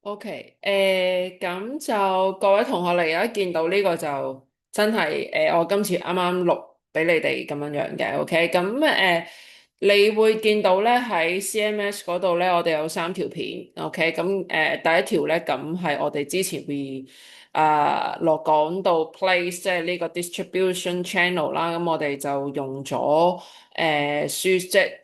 OK，咁就各位同學，你而家見到呢個就真係我今次啱啱錄俾你哋咁樣樣嘅，OK，咁你會見到咧喺 CMS 嗰度咧，我哋有3條片，OK，咁第一條咧，咁係我哋之前會落講到 place，即係呢個 distribution channel 啦，咁我哋就用咗即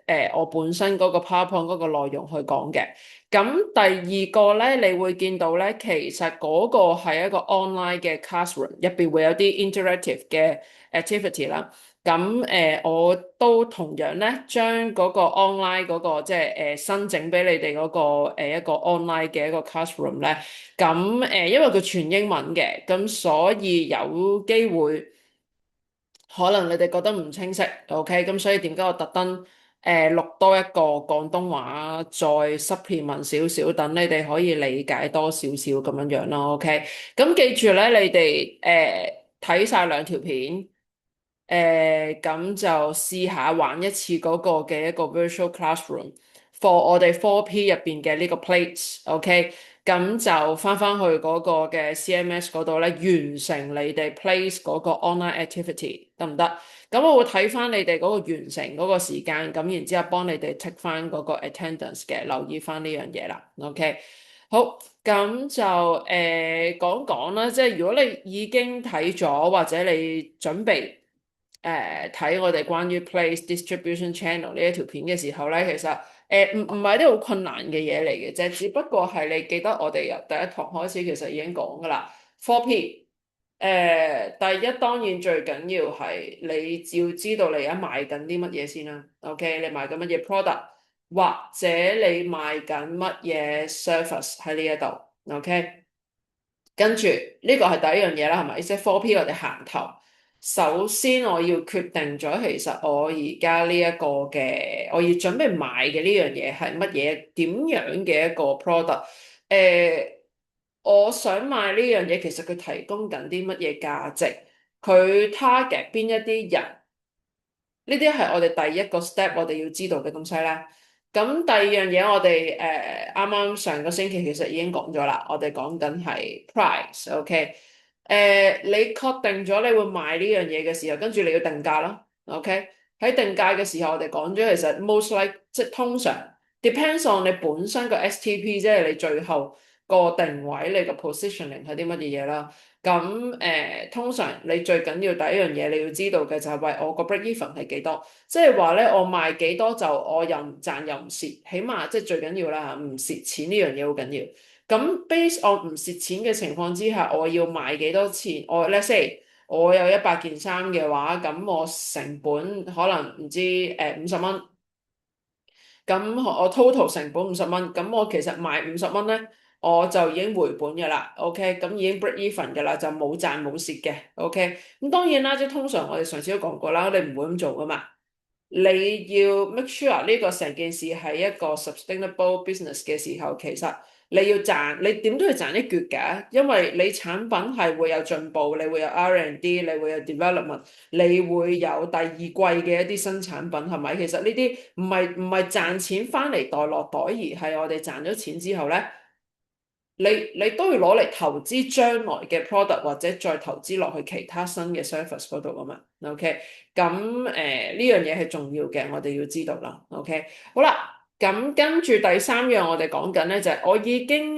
係我本身嗰個 PowerPoint 嗰個內容去講嘅。咁第二個咧，你會見到咧，其實嗰個係一個 online 嘅 classroom，入邊會有啲 interactive 嘅 activity 啦。咁我都同樣咧，將嗰個 online 嗰個即係申請俾你哋嗰個一個 online 嘅一個 classroom 咧。咁因為佢全英文嘅，咁所以有機會可能你哋覺得唔清晰，OK？咁所以點解我特登錄多一個廣東話，再 supplement 少少，等你哋可以理解多少少咁樣樣咯，OK？咁記住咧，你哋睇晒兩條片，咁就試下玩一次嗰個嘅一個 virtual classroom for 我哋 4P 入邊嘅呢個 plates，OK？咁就翻去嗰個嘅 CMS 嗰度咧，完成你哋 place 嗰個 online activity 得唔得？咁我會睇翻你哋嗰個完成嗰個時間，咁然之後幫你哋 take 翻嗰個 attendance 嘅，留意翻呢樣嘢啦。OK，好，咁就講講啦，即係如果你已經睇咗或者你準備睇我哋關於 place distribution channel 呢一條片嘅時候咧，其實唔係啲好困難嘅嘢嚟嘅啫，只不過係你記得我哋由第一堂開始其實已經講噶啦，4P。第一當然最緊要係你要知道你而家賣緊啲乜嘢先啦，OK？你賣緊乜嘢 product，或者你賣緊乜嘢 service 喺呢一度，OK？跟住呢個係第一樣嘢啦，係咪？即係 4P 我哋行頭。首先我要決定咗，其實我而家呢一個嘅我要準備買嘅呢樣嘢係乜嘢？點樣嘅一個 product？我想買呢樣嘢，其實佢提供緊啲乜嘢價值？佢 target 邊一啲人？呢啲係我哋第一個 step，我哋要知道嘅東西啦。咁第二樣嘢，我哋啱啱上個星期其實已經講咗啦，我哋講緊係 price，OK？你確定咗你會買呢樣嘢嘅時候，跟住你要定價啦，OK？喺定價嘅時候，我哋講咗其實 most like 即係通常 depends on 你本身個 STP，即係你最後個定位，你個 positioning 係啲乜嘢嘢啦。咁通常你最緊要第一樣嘢你要知道嘅就係喂我個 break even 係幾多，即係話咧我賣幾多就我又唔賺又唔蝕，起碼即係最緊要啦嚇，唔蝕錢呢樣嘢好緊要。咁 base on 唔蝕錢嘅情況之下，我要賣幾多錢？我 let's say 我有100件衫嘅話，咁我成本可能唔知50蚊。咁我 total 成本50蚊，咁我其實賣50蚊咧，我就已經回本嘅啦，OK，咁已經 break even 嘅啦，就冇賺冇蝕嘅，OK，咁當然啦，即係通常我哋上次都講過啦，你唔會咁做噶嘛，你要 make sure 呢個成件事係一個 sustainable business 嘅時候，其實你要賺，你點都要賺一橛嘅，因為你產品係會有進步，你會有 R&D，你會有 development，你會有第二季嘅一啲新產品，係咪？其實呢啲唔係賺錢翻嚟袋落袋，而係我哋賺咗錢之後咧，你都要攞嚟投資將來嘅 product，或者再投資落去其他新嘅 service 嗰度啊嘛。OK，咁呢樣嘢係重要嘅，我哋要知道啦。OK，好啦，咁跟住第三樣我哋講緊咧就係我已經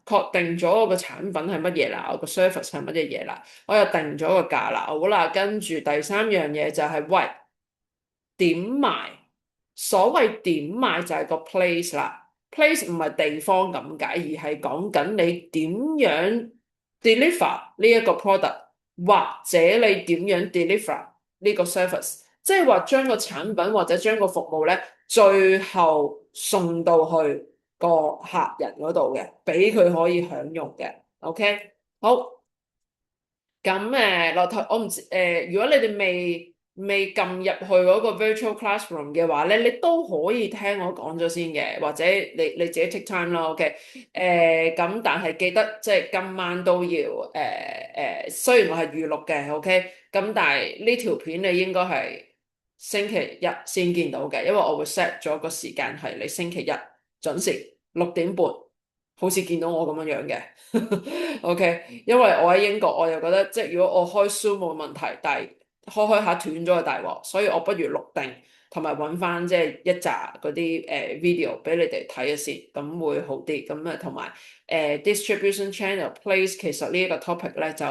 確定咗我個產品係乜嘢啦，我個 service 係乜嘢嘢啦，我又定咗個價啦。好啦，跟住第三樣嘢就係喂，點賣？所謂點賣就係個 place 啦，place 唔係地方咁解，而係講緊你點樣 deliver 呢一個 product，或者你點樣 deliver 呢個 service，即係話將個產品或者將個服務咧，最後送到去個客人嗰度嘅，俾佢可以享用嘅。OK，好。咁落頭我唔知如果你哋未撳入去嗰個 virtual classroom 嘅話咧，你都可以聽我講咗先嘅，或者你自己 take time 啦，OK？咁但係記得即係今晚都要雖然我係預錄嘅，OK？咁但係呢條片你應該係星期一先見到嘅，因為我會 set 咗個時間係你星期一準時6點半。好似見到我咁樣樣嘅，OK，因為我喺英國，我又覺得即係如果我開 Zoom 冇問題，但係開下斷咗個大鑊，所以我不如錄定同埋揾翻即係一紮嗰啲video 俾你哋睇一先，咁會好啲。咁啊同埋distribution channel place 其實呢一個 topic 咧就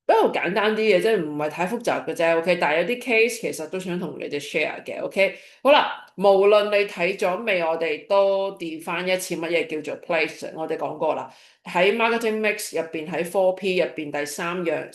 比較簡單啲嘅，即係唔係太複雜嘅啫，OK。但係有啲 case 其實都想同你哋 share 嘅，OK。好啦，無論你睇咗未，我哋都 define 一次乜嘢叫做 place。我哋講過啦，喺 marketing mix 入邊，喺 4P 入邊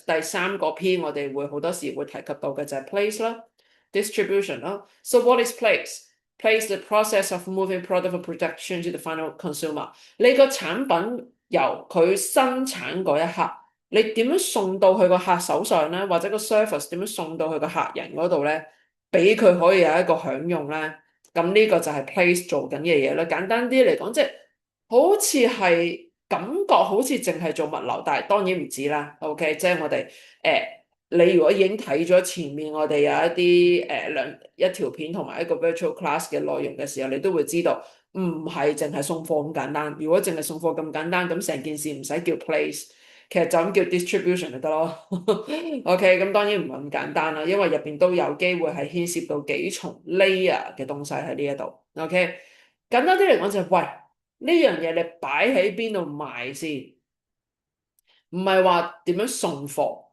第三個 P，我哋會好多時會提及到嘅就係 place 啦，distribution 啦。So what is place? Place the process of moving product or production to the final consumer。你個產品由佢生產嗰一刻。你點樣送到去個客手上咧，或者個 service 點樣送到去個客人嗰度咧，俾佢可以有一個享用咧？咁呢個就係 place 做緊嘅嘢啦。簡單啲嚟講，即係好似係感覺好似淨係做物流，但係當然唔止啦。OK，即係我哋你如果已經睇咗前面我哋有一啲一條片同埋一個 virtual class 嘅內容嘅時候，你都會知道唔係淨係送貨咁簡單。如果淨係送貨咁簡單，咁成件事唔使叫 place。其實就咁叫 distribution 就得咯，OK，咁當然唔係咁簡單啦，因為入邊都有機會係牽涉到幾重 layer 嘅東西喺呢一度，OK，簡單啲嚟講就係，喂，呢樣嘢你擺喺邊度賣先，唔係話點樣送貨，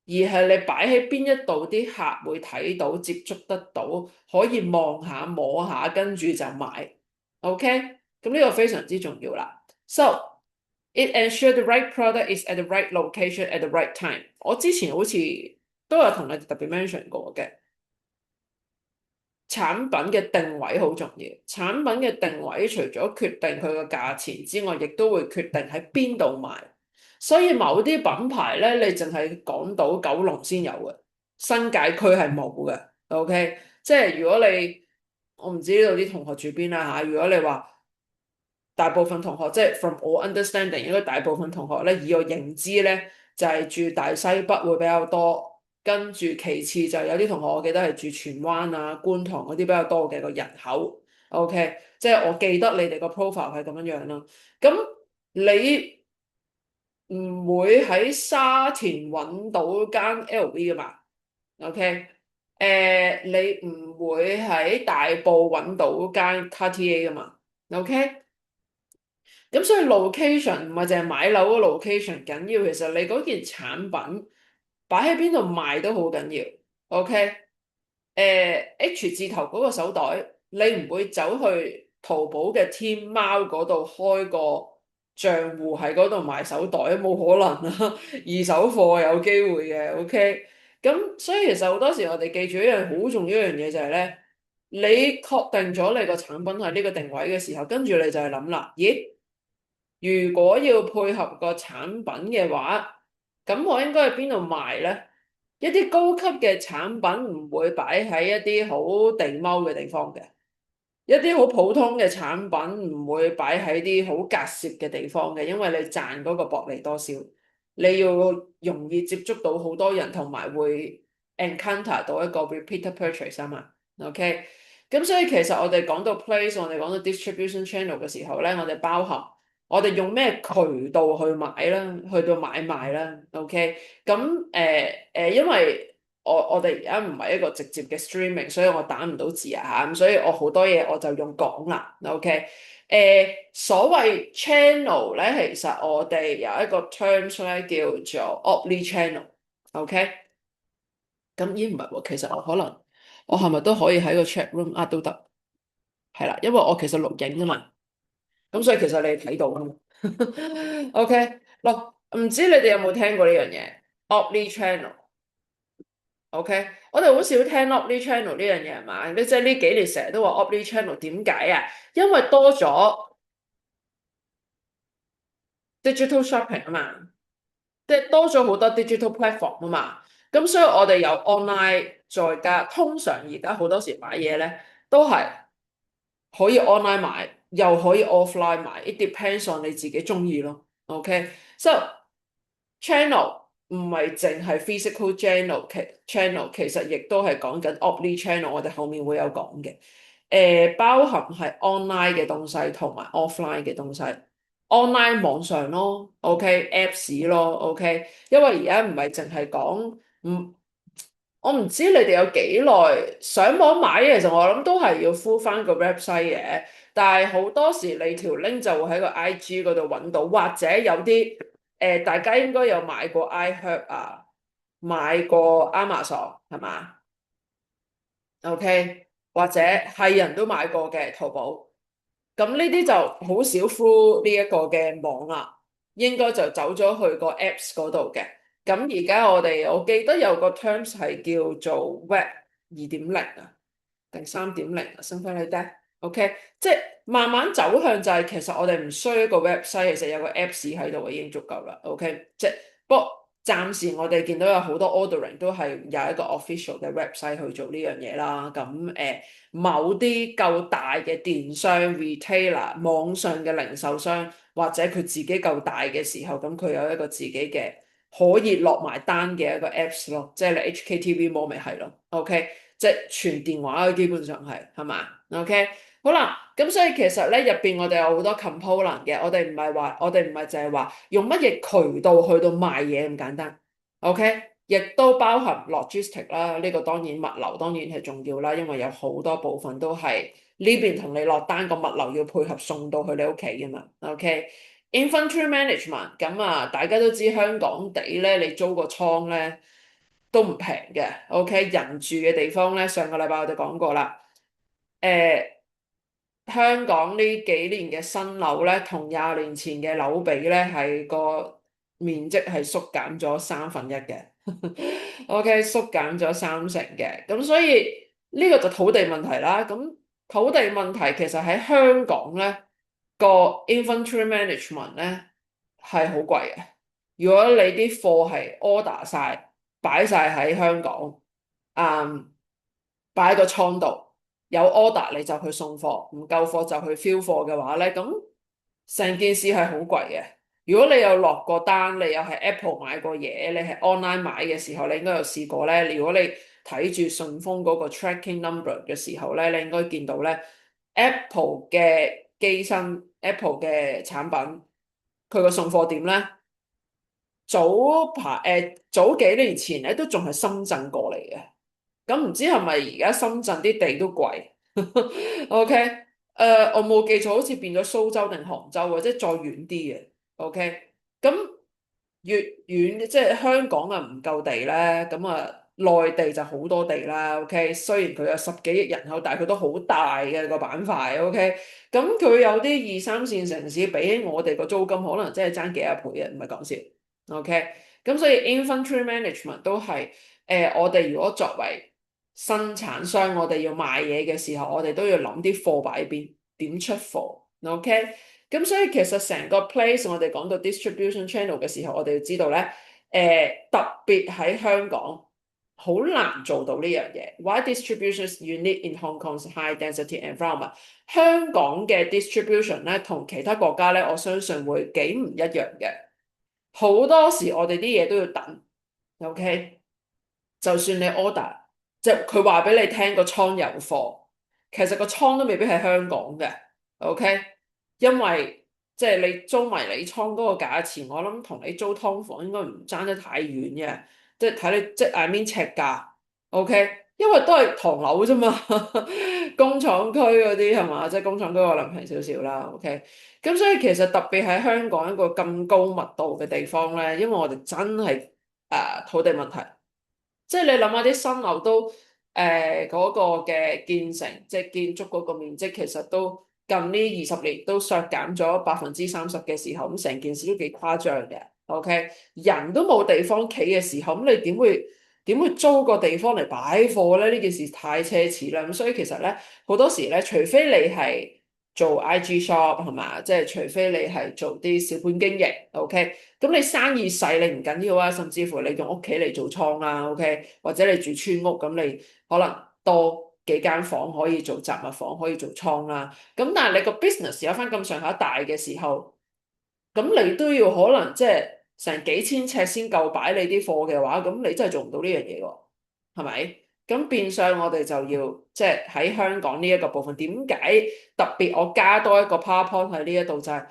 而係你擺喺邊一度啲客會睇到、接觸得到，可以望下、摸下，跟住就買，OK，咁呢個非常之重要啦，So，it ensures the right product is at the right location at the right time。我之前好似都有同你特別 mention 過嘅，產品嘅定位好重要。產品嘅定位除咗決定佢個價錢之外，亦都會決定喺邊度賣。所以某啲品牌咧，你淨係港島、九龍先有嘅，新界區係冇嘅。OK，即係如果你我唔知呢度啲同學住邊啦嚇，如果你話，大部分同學即係 from 我 understanding，應該大部分同學咧，以我認知咧就係住大西北會比較多，跟住其次就有啲同學我記得係住荃灣啊、觀塘嗰啲比較多嘅個人口。OK，即係我記得你哋個 profile 係咁樣樣咯。咁你唔會喺沙田揾到間 LV 噶嘛？OK，你唔會喺大埔揾到間 Cartier 噶嘛？OK。咁所以 location 唔係淨係買樓嗰個 location 緊要，其實你嗰件產品擺喺邊度賣都好緊要。OK，H 字頭嗰個手袋，你唔會走去淘寶嘅天貓嗰度開個賬戶喺嗰度賣手袋，冇可能啦。二手貨有機會嘅。OK，咁所以其實好多時我哋記住一樣好重要一樣嘢就係咧，你確定咗你個產品係呢個定位嘅時候，跟住你就係諗啦，咦？如果要配合個產品嘅話，咁我應該喺邊度賣呢？一啲高級嘅產品唔會擺喺一啲好地踎嘅地方嘅，一啲好普通嘅產品唔會擺喺啲好隔涉嘅地方嘅，因為你賺嗰個薄利多銷，你要容易接觸到好多人，同埋會 encounter 到一個 repeated purchase 啊嘛。OK，咁所以其實我哋講到 place，我哋講到 distribution channel 嘅時候咧，我哋包含我哋用咩渠道去買啦，去到買賣啦，OK，咁因為我哋而家唔係一個直接嘅 streaming，所以我打唔到字啊嚇，咁所以我好多嘢我就用講啦，OK，所謂 channel 咧，其實我哋有一個 terms 咧叫做 omni channel，OK，咁咦唔係喎，其實我可能我係咪都可以喺個 chat room 都得，係啦，因為我其實錄影啊嘛。咁所以其實你睇到㗎嘛？OK，嗱，唔知你哋有冇聽過呢樣嘢？Omni channel，OK，我哋好少聽 Omni channel 呢樣嘢係嘛？你即係呢幾年成日都話 Omni channel，點解啊？因為多咗 digital shopping 啊嘛，即係多咗好多 digital platform 啊嘛。咁所以我哋有 online 再加，通常而家好多時買嘢咧都係可以 online 買，又可以 offline 買，it depends on 你自己中意咯。OK，so channel 唔係淨係 physical channel，其實亦都係講緊 omni channel，我哋後面會有講嘅。包含係 online 嘅東西同埋 offline 嘅東西。online 網上咯，OK，Apps 咯，OK，因為而家唔係淨係講，我唔知你哋有幾耐上網買嘅，其實我諗都係要敷翻個 website 嘅，但係好多時你條 link 就會喺個 IG 嗰度揾到，或者有啲大家應該有買過 iHerb 啊，買過 Amazon 係嘛？OK，或者係人都買過嘅淘寶。咁呢啲就好少 through 呢一個嘅網啦，應該就走咗去個 Apps 嗰度嘅。咁而家我記得有個 terms 係叫做 Web 2.0啊，定3.0啊，something like that，OK，即係慢慢走向就係其實我哋唔需要一個 website，其實有個 Apps 喺度已經足夠啦，OK，即係不過暫時我哋見到有好多 ordering 都係有一個 official 嘅 website 去做呢樣嘢啦。咁某啲夠大嘅電商 retailer 網上嘅零售商或者佢自己夠大嘅時候，咁佢有一個自己嘅可以落埋單嘅一個 apps 咯，即係你 HKTV Mall 咪係咯，OK，即係全電話基本上係嘛，OK，好啦，咁所以其實咧入邊我哋有好多 component 嘅，我哋唔係淨係話用乜嘢渠道去到賣嘢咁簡單，OK，亦都包含 logistic 啦，呢個當然物流當然係重要啦，因為有好多部分都係呢邊同你落單個物流要配合送到去你屋企㗎嘛，OK。Inventory management 咁啊，大家都知香港地咧，你租個倉咧都唔平嘅。OK，人住嘅地方咧，上個禮拜我哋講過啦。誒、香港呢幾年嘅新樓咧，同20年前嘅樓比咧，係個面積係縮減咗1/3嘅。OK，縮減咗30%嘅。咁所以呢個就土地問題啦。咁土地問題其實喺香港咧，個 inventory management 咧係好貴嘅。如果你啲貨係 order 晒，擺晒喺香港，擺喺個倉度，有 order 你就去送貨，唔夠貨就去 fill 貨嘅話咧，咁成件事係好貴嘅。如果你有落過單，你又係 Apple 買過嘢，你係 online 買嘅時候，你應該有試過咧。如果你睇住順豐嗰個 tracking number 嘅時候咧，你應該見到咧 Apple 嘅機身、Apple 嘅產品，佢個送貨點咧，早幾年前咧都仲係深圳過嚟嘅。咁唔知係咪而家深圳啲地都貴？OK，我冇記錯，好似變咗蘇州定杭州或者再遠啲嘅。OK，咁越遠即係香港啊唔夠地咧，咁啊內地就好多地啦。OK，雖然佢有10幾億人口，但係佢都好大嘅個板塊。OK，咁佢有啲2、3線城市比起我哋個租金可能真係爭幾廿倍嘅，唔係講笑。OK，咁所以 inventory management 都係我哋如果作為生產商，我哋要賣嘢嘅時候，我哋都要諗啲貨擺喺邊，點出貨，OK？咁所以其實成個 place，我哋講到 distribution channel 嘅時候，我哋要知道咧，特別喺香港好難做到呢樣嘢。Why distribution is unique in Hong Kong's high density environment？香港嘅 distribution 咧，同其他國家咧，我相信會幾唔一樣嘅。好多時我哋啲嘢都要等，OK？就算你 order。即係佢話俾你聽個倉有貨，其實個倉都未必係香港嘅，OK？因為即係你租迷你倉嗰個價錢，我諗同你租劏房應該唔爭得太遠嘅，即係睇你即係 I mean 尺價，OK？因為都係唐樓啫嘛，工廠區嗰啲係嘛，即係工廠區可能平少少啦，OK？咁所以其實特別喺香港一個咁高密度嘅地方咧，因為我哋真係土地問題。即係你諗下啲新樓都嗰個嘅建成，即係建築嗰個面積，其實都近呢20年都削減咗30%嘅時候，咁成件事都幾誇張嘅。OK，人都冇地方企嘅時候，咁你點會租個地方嚟擺貨咧？呢件事太奢侈啦。咁所以其實咧好多時咧，除非你係做 IG shop 係嘛，即係除非你係做啲小本經營，OK。咁你生意細你唔緊要啊，甚至乎你用屋企嚟做倉啦，OK，或者你住村屋，咁你可能多幾間房可以做雜物房，可以做倉啦。咁但係你個 business 有翻咁上下大嘅時候，咁你都要可能即係成幾千尺先夠擺你啲貨嘅話，咁你真係做唔到呢樣嘢喎，係咪？咁變相我哋就要即係喺香港呢一個部分，點解特別我加多一個 PowerPoint 喺呢一度就係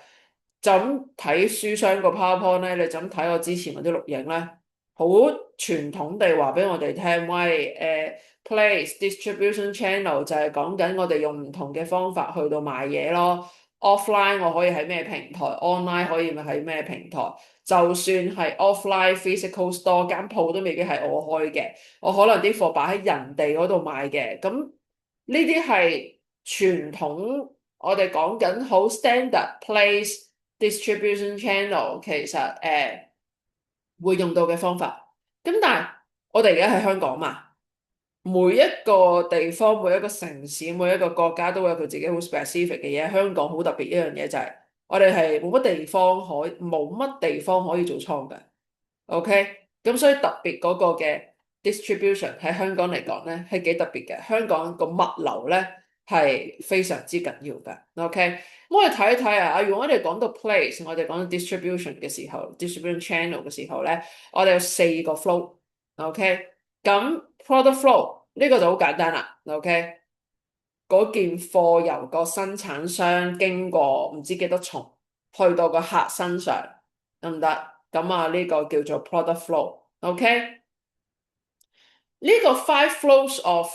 就咁睇書商個 PowerPoint 咧，你就咁睇我之前嗰啲錄影咧，好傳統地話俾我哋聽，喂，place distribution channel 就係講緊我哋用唔同嘅方法去到賣嘢咯。offline 我可以喺咩平台，online 可以咪喺咩平台？就算係 offline physical store 間鋪都未必係我開嘅，我可能啲貨擺喺人哋嗰度賣嘅。咁呢啲係傳統，我哋講緊好 standard place distribution channel，其實會用到嘅方法。咁但係我哋而家喺香港嘛，每一個地方、每一個城市、每一個國家都會有佢自己好 specific 嘅嘢。香港好特別一樣嘢就係我哋係冇乜地方可以做倉嘅。OK，咁所以特別嗰個嘅 distribution 喺香港嚟講咧係幾特別嘅。香港個物流咧係非常之緊要嘅。OK，我哋睇一睇啊。如果我哋講到 place，我哋講到 distribution 嘅時候，distribution channel 嘅時候咧，我哋有四個 flow。OK，咁 product flow 呢個就好簡單啦。OK，嗰件貨由個生產商經過唔知幾多重去到個客身上，得唔得？咁啊，呢個叫做 product flow。OK，呢個 five flows of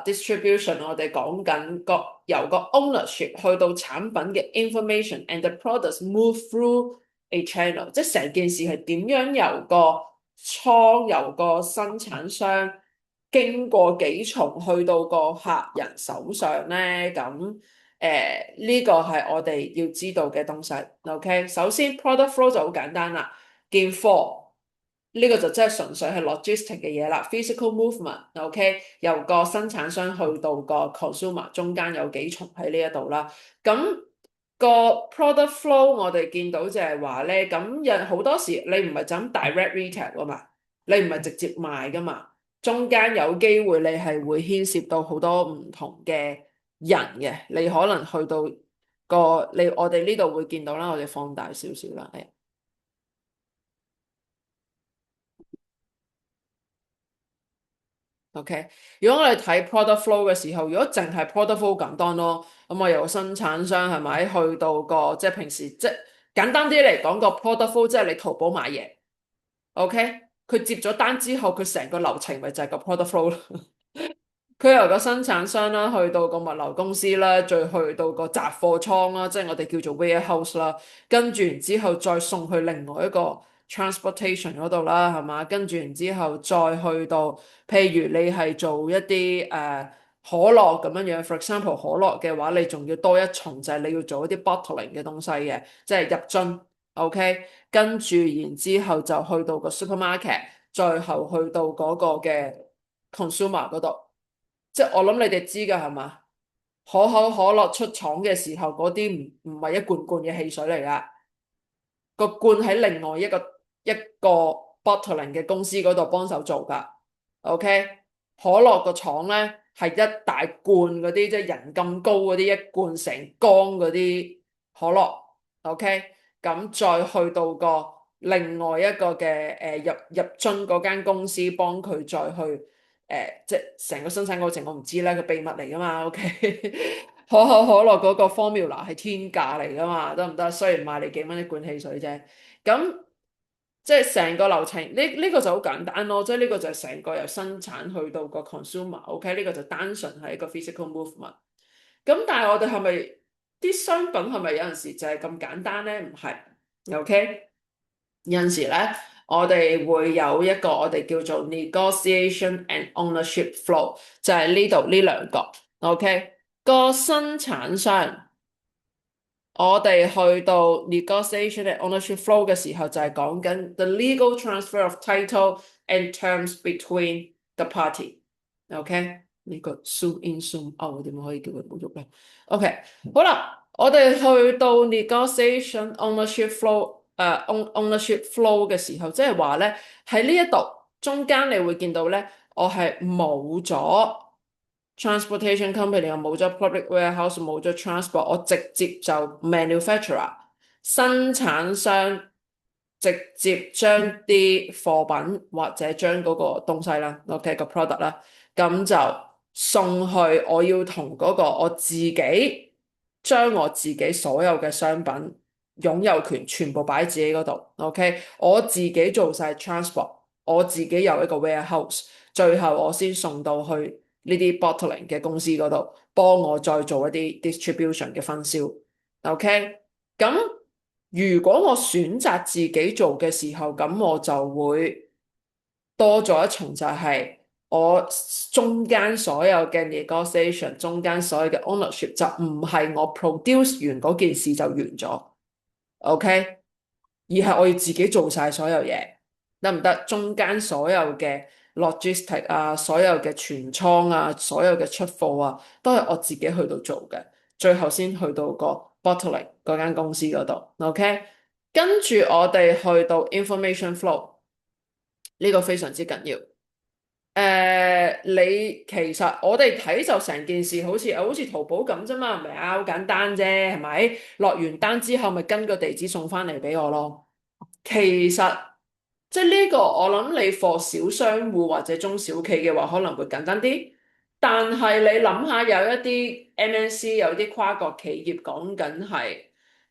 distribution，我哋講緊由個 ownership 去到產品嘅 information and the products move through a channel，即係成件事係點樣由個倉由個生產商經過幾重去到個客人手上咧？咁呢個係我哋要知道嘅東西。OK，首先 product flow 就好簡單啦，件貨。呢個就真係純粹係 logistic 嘅嘢啦，physical movement，OK，由個生產商去到個 consumer 中間有幾重喺呢一度啦。咁個 product flow 我哋見到就係話咧，咁有好多時你唔係就咁 direct retail 噶嘛，你唔係直接賣噶嘛，中間有機會你係會牽涉到好多唔同嘅人嘅，你可能去到我哋呢度會見到啦，我哋放大少少啦，係。OK，如果我哋睇 product flow 嘅時候，如果淨係 product flow 簡單咯，咁我由生產商係咪去到個即係平時即係簡單啲嚟講個 product flow，即係你淘寶買嘢，OK，佢接咗單之後，佢成個流程咪就係個 product flow 咯。佢由個生產商啦，去到個物流公司啦，再去到個雜貨倉啦，即係我哋叫做 warehouse 啦，跟住然之後再送去另外一個 transportation 嗰度啦，係嘛？跟住然之後再去到，譬如你係做一啲可樂咁樣樣，for example 可樂嘅話，你仲要多一重，就係你要做一啲 bottling 嘅東西嘅，即係入樽，OK，跟住然之後就去到個 supermarket，最後去到嗰個嘅 consumer 嗰度。即係我諗你哋知㗎係嘛？可口可樂出廠嘅時候，嗰啲唔係一罐罐嘅汽水嚟㗎，個罐喺另外一個 bottling 嘅公司嗰度幫手做㗎。OK，可樂個廠咧係一大罐嗰啲，即係人咁高嗰啲，一罐成缸嗰啲可樂。OK，咁再去到個另外一個嘅入樽嗰間公司幫佢再去。即係成個生產過程我唔知咧，個秘密嚟噶嘛，OK？可口可樂嗰個 formula 係天價嚟噶嘛，得唔得？雖然賣你幾蚊一罐汽水啫，咁即係成個流程呢個就好簡單咯，即係呢個就係成個由生產去到個 consumer，OK？呢個就單純係一個 physical movement。咁但係我哋係咪啲商品係咪有陣時就係咁簡單咧？唔係，OK？有陣時咧，我哋會有一個我哋叫做 negotiation and ownership flow，就係呢度呢兩個。OK，個生產商，我哋去到 negotiation and ownership flow 嘅時候，就係講緊 the legal transfer of title and terms between the party。OK，呢個 zoom in zoom out 點可以叫佢唔好喐咧？OK，好啦，我哋去到 negotiation ownership flow。ownership flow 嘅時候，即係話咧喺呢一度中間，你會見到咧，我係冇咗 transportation company，又冇咗 public warehouse，冇咗 transport，我直接就 manufacturer 生產商直接將啲貨品或者將嗰個東西啦，OK 個 product 啦，咁就送去我要同嗰個我自己將我自己所有嘅商品。擁有權全部擺喺自己嗰度，OK，我自己做晒 transport，我自己有一個 warehouse，最後我先送到去呢啲 bottling 嘅公司嗰度，幫我再做一啲 distribution 嘅分銷，OK，咁如果我選擇自己做嘅時候，咁我就會多咗一重，就係我中間所有嘅 negotiation，中間所有嘅 ownership 就唔係我 produce 完嗰件事就完咗，OK，而係我要自己做晒所有嘢，得唔得？中間所有嘅 logistic 啊，所有嘅存倉啊，所有嘅出貨啊，都係我自己去到做嘅，最後先去到個 bottling 嗰間公司嗰度，OK。跟住我哋去到 information flow，呢個非常之緊要。你其實我哋睇就成件事好似淘寶咁啫嘛，唔係啊，好簡單啫，係咪？落完單之後，咪跟個地址送翻嚟俾我咯。其實即係呢個，我諗你 for 小商戶或者中小企嘅話，可能會簡單啲。但係你諗下，有一啲 MNC，有啲跨國企業講緊係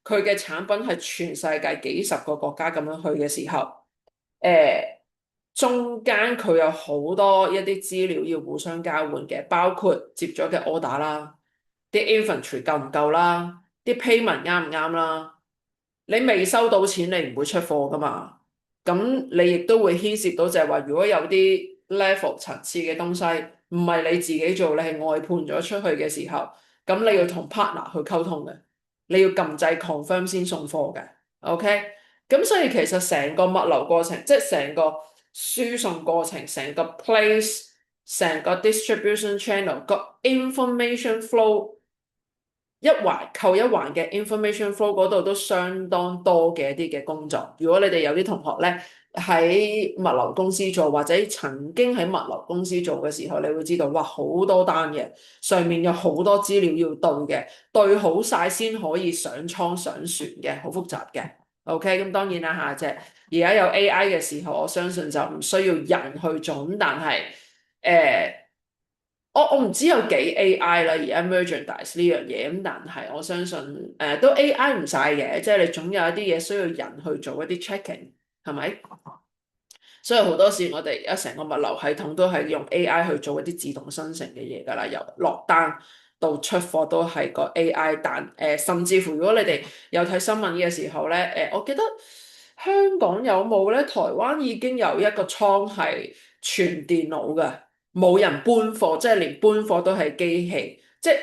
佢嘅產品係全世界幾十個國家咁樣去嘅時候，誒、中間佢有好多一啲資料要互相交換嘅，包括接咗嘅 order 啦，啲 inventory 夠唔夠啦，啲 payment 啱唔啱啦。你未收到錢，你唔會出貨噶嘛。咁你亦都會牽涉到就係話，如果有啲 level 層次嘅東西唔係你自己做，你係外判咗出去嘅時候，咁你要同 partner 去溝通嘅，你要撳掣 confirm 先送貨嘅。OK，咁所以其實成個物流過程，即係成個輸送過程，成個 place，成個 distribution channel 個 information flow。一環扣一環嘅 information flow 嗰度都相當多嘅一啲嘅工作。如果你哋有啲同學咧喺物流公司做，或者曾經喺物流公司做嘅時候，你會知道，哇，好多單嘅，上面有好多資料要對嘅，對好晒先可以上倉上船嘅，好複雜嘅。OK，咁當然啦嚇，即係而家有 AI 嘅時候，我相信就唔需要人去做，咁但係我唔知有幾 AI 啦，而家 merchandise 呢樣嘢咁，但係我相信都 AI 唔晒嘅，即係你總有一啲嘢需要人去做一啲 checking，係咪？所以好多時我哋而家成個物流系統都係用 AI 去做一啲自動生成嘅嘢㗎啦，由落單到出貨都係個 AI，但甚至乎如果你哋有睇新聞嘅時候咧，我記得香港有冇咧？台灣已經有一個倉係全電腦嘅。冇人搬貨，即係連搬貨都係機器，即係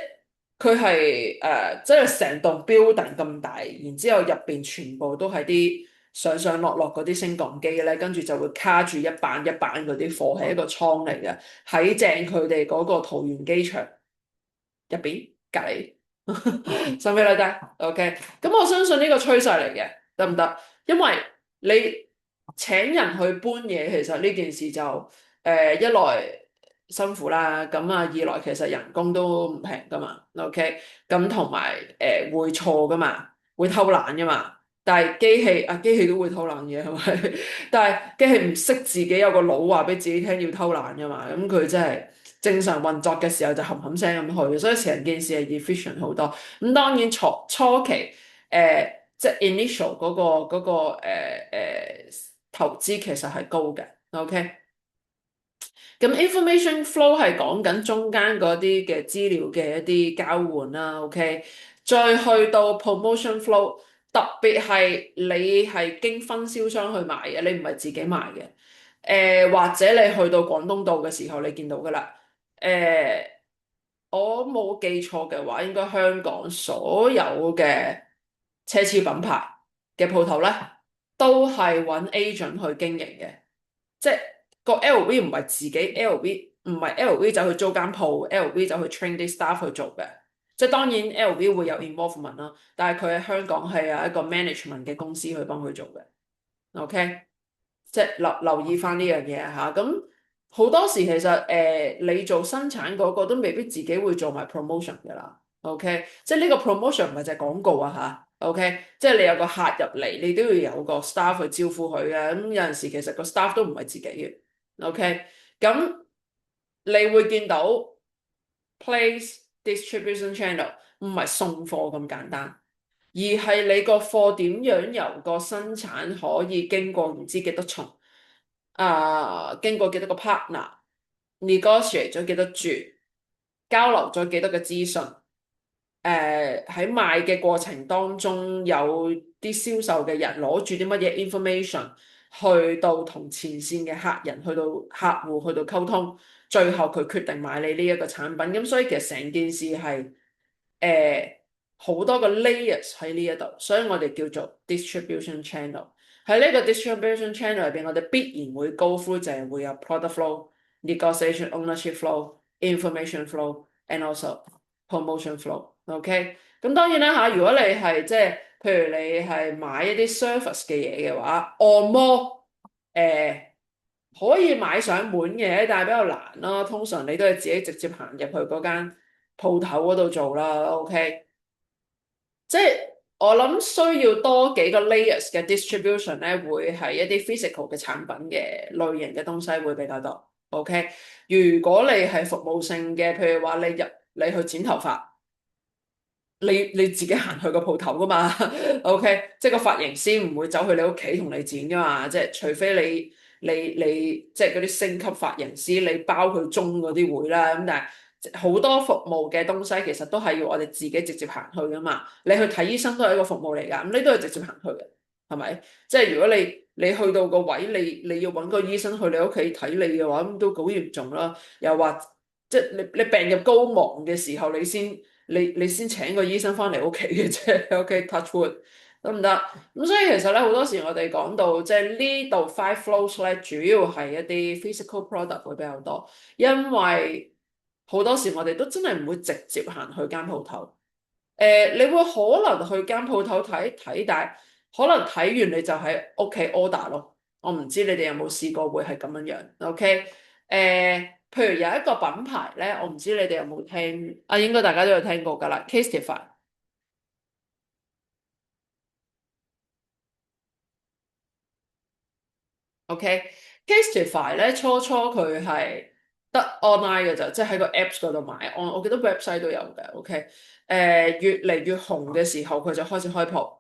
佢係即係成棟 building 咁大，然之後入邊全部都係啲上上落落嗰啲升降機咧，跟住就會卡住一板一板嗰啲貨，係一個倉嚟嘅，喺正佢哋嗰個桃園機場入邊隔離，收尾啦得，OK，咁我相信呢個趨勢嚟嘅，得唔得？因為你請人去搬嘢，其實呢件事就一來辛苦啦，咁啊二來其實人工都唔平噶嘛，OK，咁同埋會錯噶嘛，會偷懶噶嘛，但係機器都會偷懶嘅係咪？但係機器唔識自己有個腦話俾自己聽要偷懶噶嘛，咁佢真係正常運作嘅時候就冚冚聲咁去，所以成件事係 efficient 好多。咁當然初期即係 initial 嗰個投資其實係高嘅，OK。咁 information flow 係講緊中間嗰啲嘅資料嘅一啲交換啦，OK，再去到 promotion flow，特別係你係經分銷商去買嘅，你唔係自己買嘅，或者你去到廣東道嘅時候，你見到噶啦，我冇記錯嘅話，應該香港所有嘅奢侈品牌嘅鋪頭咧，都係揾 agent 去經營嘅。即係個 LV 唔係自己 LV，唔係 LV 就去租間鋪，LV 就去 train 啲 staff 去做嘅。即係當然 LV 會有 involvement 啦，但係佢喺香港係有一個 management 嘅公司去幫佢做嘅。OK，即係留意翻呢樣嘢嚇。咁好多時其實你做生產嗰個都未必自己會做埋 promotion 㗎啦。OK，即係呢個 promotion 唔係就係廣告啊嚇。OK，即係你有個客入嚟，你都要有個 staff 去招呼佢嘅。咁有陣時其實個 staff 都唔係自己嘅。OK，咁你會見到 place distribution channel 唔係送貨咁簡單。而係你個貨點樣由個生產可以經過唔知幾多重經過幾多個 partner，negotiate 咗幾多注，交流咗幾多個資訊。喺賣嘅過程當中，有啲銷售嘅人攞住啲乜嘢 information，去到同前線嘅客人，去到客戶，去到溝通，最後佢決定買你呢一個產品。咁所以其實成件事係好多個 layers 喺呢一度，所以我哋叫做 distribution channel。喺呢個 distribution channel 入邊，我哋必然會 go through 就係會有 product flow、negotiation、ownership flow、information flow and also promotion flow。OK，咁當然啦嚇，如果你係即係譬如你係買一啲 service 嘅嘢嘅話，按摩可以買上門嘅，但係比較難咯。通常你都係自己直接行入去嗰間鋪頭嗰度做啦。OK。即係我諗需要多幾個 layers 嘅 distribution 咧，會係一啲 physical 嘅產品嘅類型嘅東西會比較多。OK，如果你係服務性嘅，譬如話你去剪頭髮，你自己行去個鋪頭噶嘛？OK，即係個髮型師唔會走去你屋企同你剪噶嘛，即係除非你即係嗰啲星級髮型師，你包佢鐘嗰啲會啦。咁但係好多服務嘅東西其實都係要我哋自己直接行去噶嘛。你去睇醫生都係一個服務嚟㗎，咁你都係直接行去嘅，係咪？即係如果你去到個位，你要揾個醫生去你屋企睇你嘅話，咁都好嚴重啦。又話即係你病入膏肓嘅時候，你先請個醫生翻嚟屋企嘅啫。OK，touch wood 得唔得？咁所以其實咧好多時我哋講到即係呢度 five flows 咧，主要係一啲 physical product 會比較多，因為好多時我哋都真係唔會直接行去間鋪頭。你會可能去間鋪頭睇一睇，但係可能睇完你就喺屋企 order 咯。我唔知你哋有冇試過會係咁樣樣。OK，譬如有一個品牌咧，我唔知你哋有冇聽啊，應該大家都有聽過㗎啦，Casetify。OK，Casetify 咧初初佢係得 online 嘅咋，即係喺個 Apps 嗰度買。我記得 website 都有嘅。OK，越嚟越紅嘅時候，佢就開始開鋪。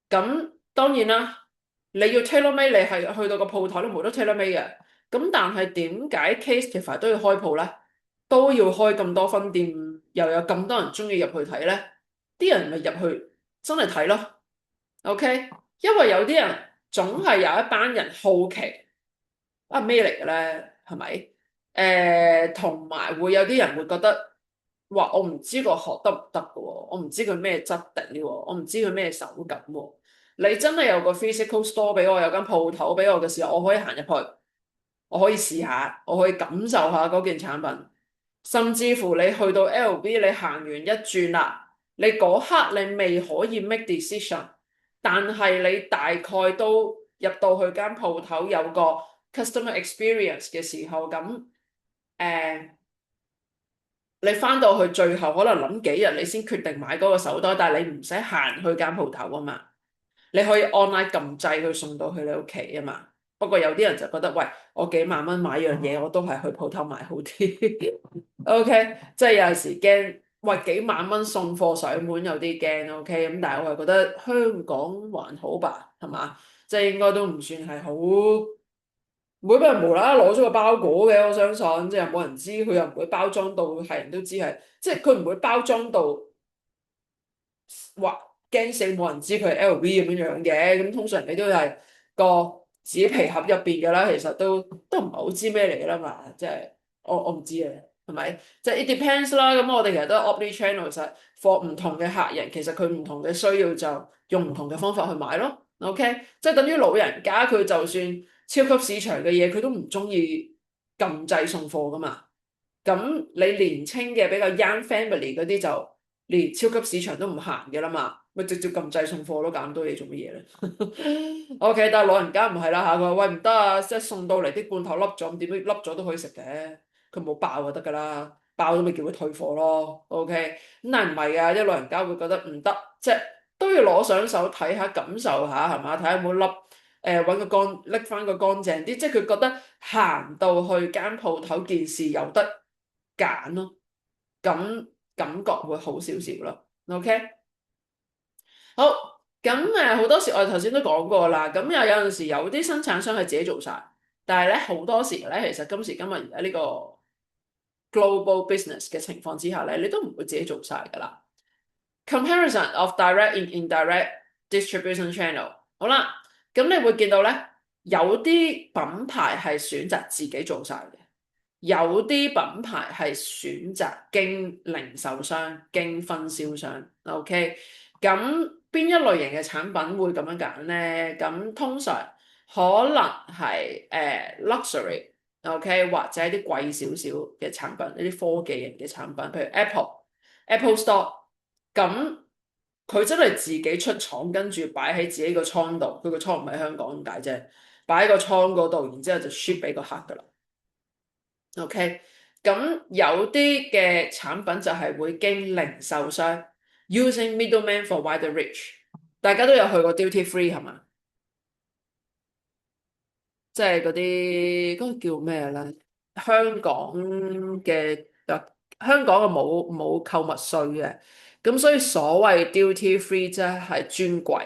咁當然啦，你要 tailor made，你係去到個鋪頭，你冇得 tailor made 嘅。咁但係點解 Casetify 都要開鋪咧？都要開咁多分店，又有咁多人中意入去睇咧？啲人咪入去真係睇咯。OK，因為有啲人總係有一班人好奇。咩嚟嘅咧？係咪？同埋會有啲人會覺得，哇！我唔知個殼得唔得嘅喎，我唔知佢咩質地喎，我唔知佢咩手感喎。你真係有個 physical store 俾我，有間鋪頭俾我嘅時候，我可以行入去，我可以試下，我可以感受下嗰件產品。甚至乎你去到 LV，你行完一轉啦，你嗰刻你未可以 make decision，但係你大概都入到去間鋪頭有個 customer experience 嘅時候，咁你翻到去最後可能諗幾日你先決定買嗰個手袋，但係你唔使行去間鋪頭啊嘛，你可以 online 撳掣去送到去你屋企啊嘛。不過有啲人就覺得，喂，我幾萬蚊買樣嘢，我都係去鋪頭買好啲。OK，即係有陣時驚，喂，幾萬蚊送貨上門有啲驚。OK，咁但係我係覺得香港還好吧，係嘛？即係應該都唔算係好。唔會俾人無啦啦攞咗個包裹嘅，我相信即係冇人知，佢又唔會包裝到係人都知係，即係佢唔會包裝到話驚死冇人知佢係 LV 咁樣樣嘅。咁通常你都係個紙皮盒入邊嘅啦，其實都唔係好知咩嚟㗎啦嘛。即係我唔知啊，係咪？即係 it depends 啦。咁我哋其實都係 omni channel，其實 for 唔同嘅客人，其實佢唔同嘅需要就用唔同嘅方法去買咯。OK，即係等於老人家佢就算超級市場嘅嘢，佢都唔中意撳掣送貨噶嘛。咁你年青嘅比較 young family 嗰啲就連超級市場都唔行嘅啦嘛，咪直接撳掣送貨咯，搞咁多嘢做乜嘢咧？OK，但係老人家唔係啦嚇，佢話喂唔得啊，即係送到嚟啲罐頭凹咗，咁點都凹咗都可以食嘅，佢冇爆就得㗎啦，爆咗咪叫佢退貨咯。OK，咁但係唔係啊，啲老人家會覺得唔得，即係都要攞上手睇下感受下係嘛，睇下有冇凹。揾個拎翻個乾淨啲，即係佢覺得行到去間鋪頭件事有得揀咯，咁感覺會好少少咯。OK，好，咁好多時我哋頭先都講過啦，咁有陣時有啲生產商係自己做晒，但係咧好多時咧，其實今時今日而家呢個 global business 嘅情況之下咧，你都唔會自己做晒噶啦。Comparison of direct and indirect distribution channel。好啦，咁你會見到咧，有啲品牌係選擇自己做晒嘅，有啲品牌係選擇經零售商、經分銷商。OK，咁邊一類型嘅產品會咁樣揀咧？咁通常可能係luxury，OK，或者啲貴少少嘅產品，一啲科技型嘅產品，譬如 Apple Store。咁佢真係自己出廠，跟住擺喺自己個倉度。佢個倉唔喺香港咁解啫，擺喺個倉嗰度，然之後就 ship 俾個客噶啦。OK，咁有啲嘅產品就係會經零售商 using middleman for wider reach。大家都有去過 duty free 係嘛？即係嗰個叫咩咧？香港嘅香港嘅冇購物稅嘅，咁所以所謂 duty free 即係專櫃。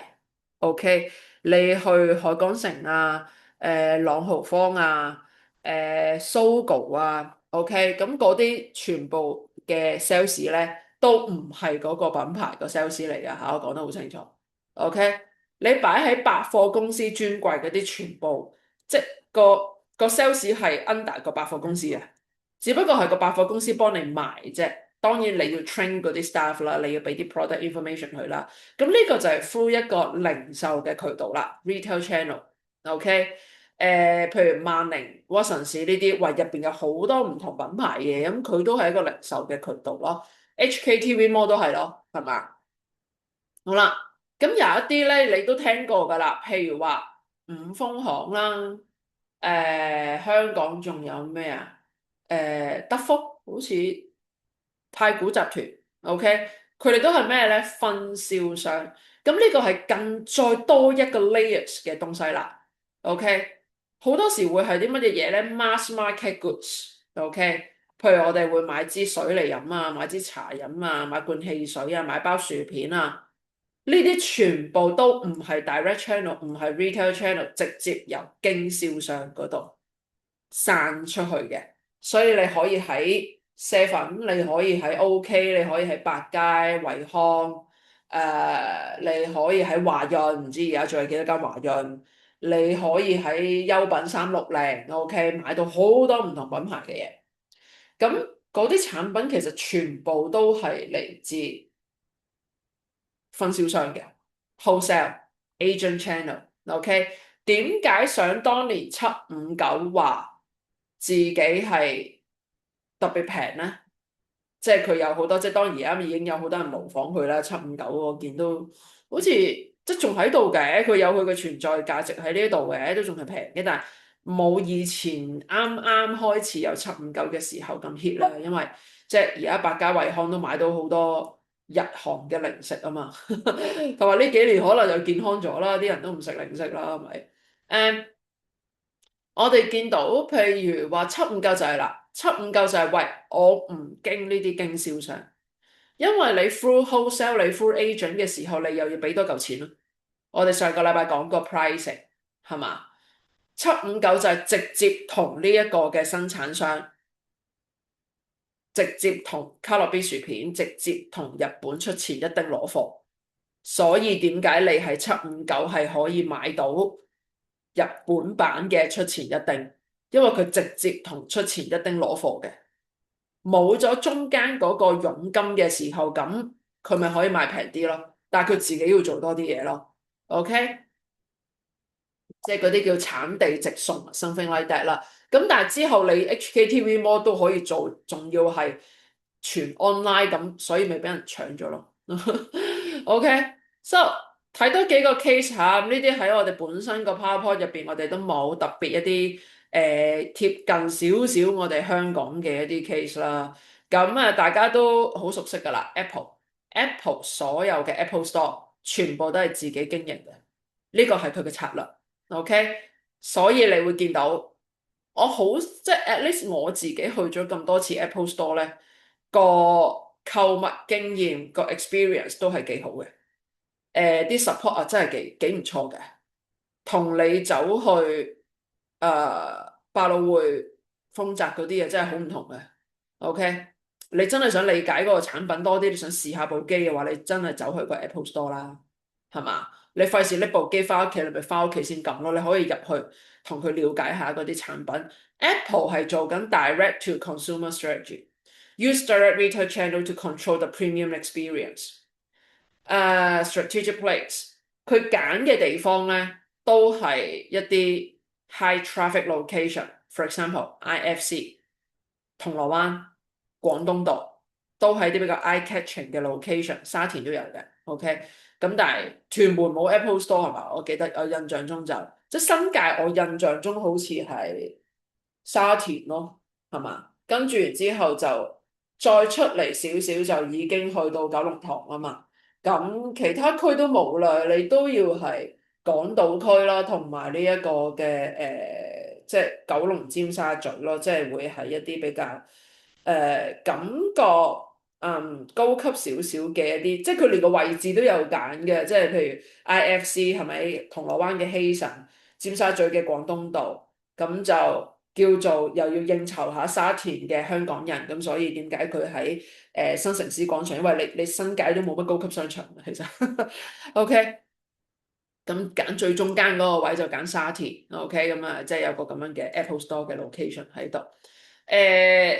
OK，你去海港城啊、朗豪坊啊、Sogo 啊，OK，咁嗰啲全部嘅 sales 咧都唔係嗰個品牌個 sales 嚟㗎嚇，我講得好清楚。OK，你擺喺百貨公司專櫃嗰啲全部。即個 sales 係 under 個百貨公司嘅，只不過係個百貨公司幫你賣啫。當然你要 train 嗰啲 staff 啦，你要俾啲 product information 佢啦。咁呢個就係 through 一個零售嘅渠道啦，retail channel。OK，譬如萬寧、屈臣氏呢啲，喂入邊有好多唔同品牌嘅，咁佢都係一個零售嘅渠道咯。HKTV Mall 都係咯，係嘛？好啦，咁有一啲咧，你都聽過㗎啦，譬如話五豐行啦，香港仲有咩啊？德福好似太古集團，OK，佢哋都係咩咧？分銷商，咁呢個係更再多一個 layers 嘅東西啦，OK，好多時會係啲乜嘢嘢咧？Mass market goods，OK，譬如我哋會買支水嚟飲啊，買支茶飲啊，買罐汽水啊，買包薯片啊。呢啲全部都唔係 direct channel，唔係 retail channel，直接由經銷商嗰度散出去嘅。所以你可以喺 Seven，你可以喺 OK，你可以喺百佳、惠康，你可以喺華潤，唔知而家仲有幾多間華潤，你可以喺優品360 OK 買到好多唔同品牌嘅嘢。咁嗰啲產品其實全部都係嚟自分銷商嘅 wholesale agent channel，OK？點解想當年759話自己係特別平咧？即係佢有好多，即係當然而家已經有好多人模仿佢啦。759我見到好似即係仲喺度嘅，佢有佢嘅存在價值喺呢度嘅，都仲係平嘅，但係冇以前啱啱開始有759嘅時候咁 hit 啦。因為即係而家百佳惠康都買到好多日韓嘅零食啊嘛，同埋呢幾年可能又健康咗啦，啲人都唔食零食啦，係咪？誒，我哋見到譬如話759就係啦，七五九就係喂，我唔經呢啲經銷商。因為你 through wholesale，你 through agent 嘅時候，你又要俾多嚿錢咯。我哋上個禮拜講過 pricing 係嘛？759就係直接同呢一個嘅生產商，直接同卡樂 B 薯片，直接同日本出前一丁攞貨。所以點解你係759係可以買到日本版嘅出前一丁？因為佢直接同出前一丁攞貨嘅。冇咗中間嗰個佣金嘅時候，咁佢咪可以賣平啲咯。但係佢自己要做多啲嘢咯。OK，即係嗰啲叫產地直送，something like that 啦。咁但係之後你 HKTV Mall 都可以做，仲要係全 online 咁，所以咪俾人搶咗咯。OK，so 睇多幾個 case 下，呢啲喺我哋本身個 PowerPoint 入邊，我哋都冇特別一啲貼近少少我哋香港嘅一啲 case 啦。咁啊，大家都好熟悉㗎啦，Apple 所有嘅 Apple Store 全部都係自己經營嘅，呢個係佢嘅策略。OK，所以你會見到我好即係 at least 我自己去咗咁多次 Apple Store 咧，個購物經驗個 experience 都係幾好嘅。啲 support 啊真係幾唔錯嘅，同你走去百老匯、豐澤嗰啲嘢真係好唔同嘅。OK，你真係想理解嗰個產品多啲，你想試下部機嘅話，你真係走去個 Apple Store 啦，係嘛？你費事拎部機翻屋企，你咪翻屋企先撳咯。你可以入去同佢了解下嗰啲產品。Apple 係做緊 direct to consumer strategy，use direct retail channel to control the premium experience。strategic place，佢揀嘅地方咧都係一啲 high traffic location，for example IFC、銅鑼灣、廣東道都係啲比較 eye catching 嘅 location，沙田都有嘅，OK。咁但係屯門冇 Apple Store 係嘛？我記得我印象中就即係新界，我印象中好似係沙田咯，係嘛？跟住然之後就再出嚟少少就已經去到九龍塘啊嘛。咁其他區都冇啦，你都要係港島區啦，同埋呢一個嘅即係九龍尖沙咀咯，即係會係一啲比較感覺高級少少嘅一啲，即係佢連個位置都有揀嘅，即係譬如 IFC 係咪銅鑼灣嘅希慎、尖沙咀嘅廣東道，咁就叫做又要應酬下沙田嘅香港人，咁所以點解佢喺新城市廣場？因為你新界都冇乜高級商場，其實 OK。咁揀最中間嗰個位就揀沙田，OK，咁啊，即係有個咁樣嘅 Apple Store 嘅 location 喺度。誒、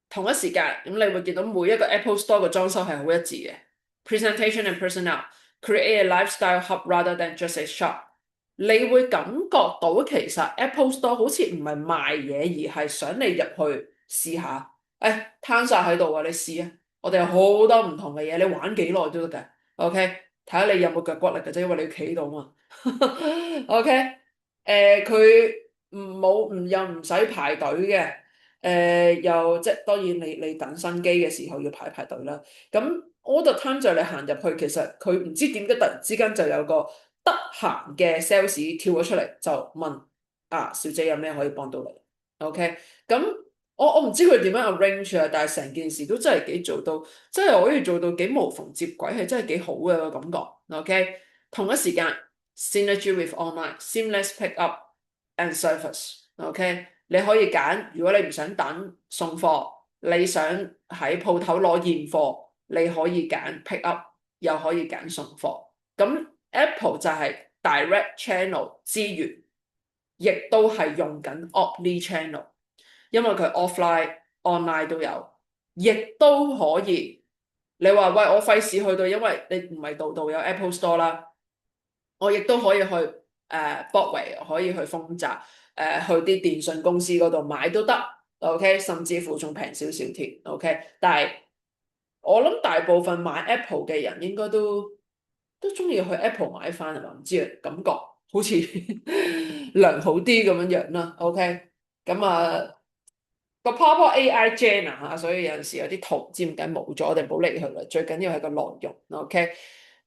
同一時間，咁你會見到每一個 Apple Store 嘅裝修係好一致嘅，presentation and personnel，create a lifestyle hub rather than just a shop。你會感覺到其實 Apple Store 好似唔係賣嘢，而係想你入去試下。誒，攤晒喺度啊，你試啊！我哋有好多唔同嘅嘢，你玩幾耐都得㗎。OK，睇下你有冇腳骨力嘅啫，因為你要企到嘛。OK，佢又唔使排隊嘅。又即係當然你等新機嘅時候要排隊啦。咁 all the time 就你行入去，其實佢唔知點解突然之間就有個得閒嘅 sales 跳咗出嚟，就問小姐有咩可以幫到你？OK，咁我唔知佢點樣 arrange 啊，但係成件事都真係幾做到，真係可以做到幾無縫接軌，係真係幾好嘅個感覺。OK，同一時間 synergy with online seamless pick up and service。OK。你可以揀，如果你唔想等送貨，你想喺鋪頭攞現貨，你可以揀 pick up，又可以揀送貨。咁 Apple 就係 direct channel 資源，亦都係用緊 omni channel，因為佢 offline、online 都有，亦都可以。你話喂，我費事去到，因為你唔係度度有 Apple Store 啦，我亦都可以去博維，可以去豐澤。去啲電信公司嗰度買都得，OK，甚至乎仲平少少添，OK。但係我諗大部分買 Apple 嘅人應該都中意去 Apple 買翻係嘛？唔知啊，感覺好似良好啲咁樣樣啦，OK。咁個 PowerPoint AI Gen 嚇，所以有陣時有啲圖唔知點解冇咗，我哋唔好理佢啦。最緊要係個內容，OK。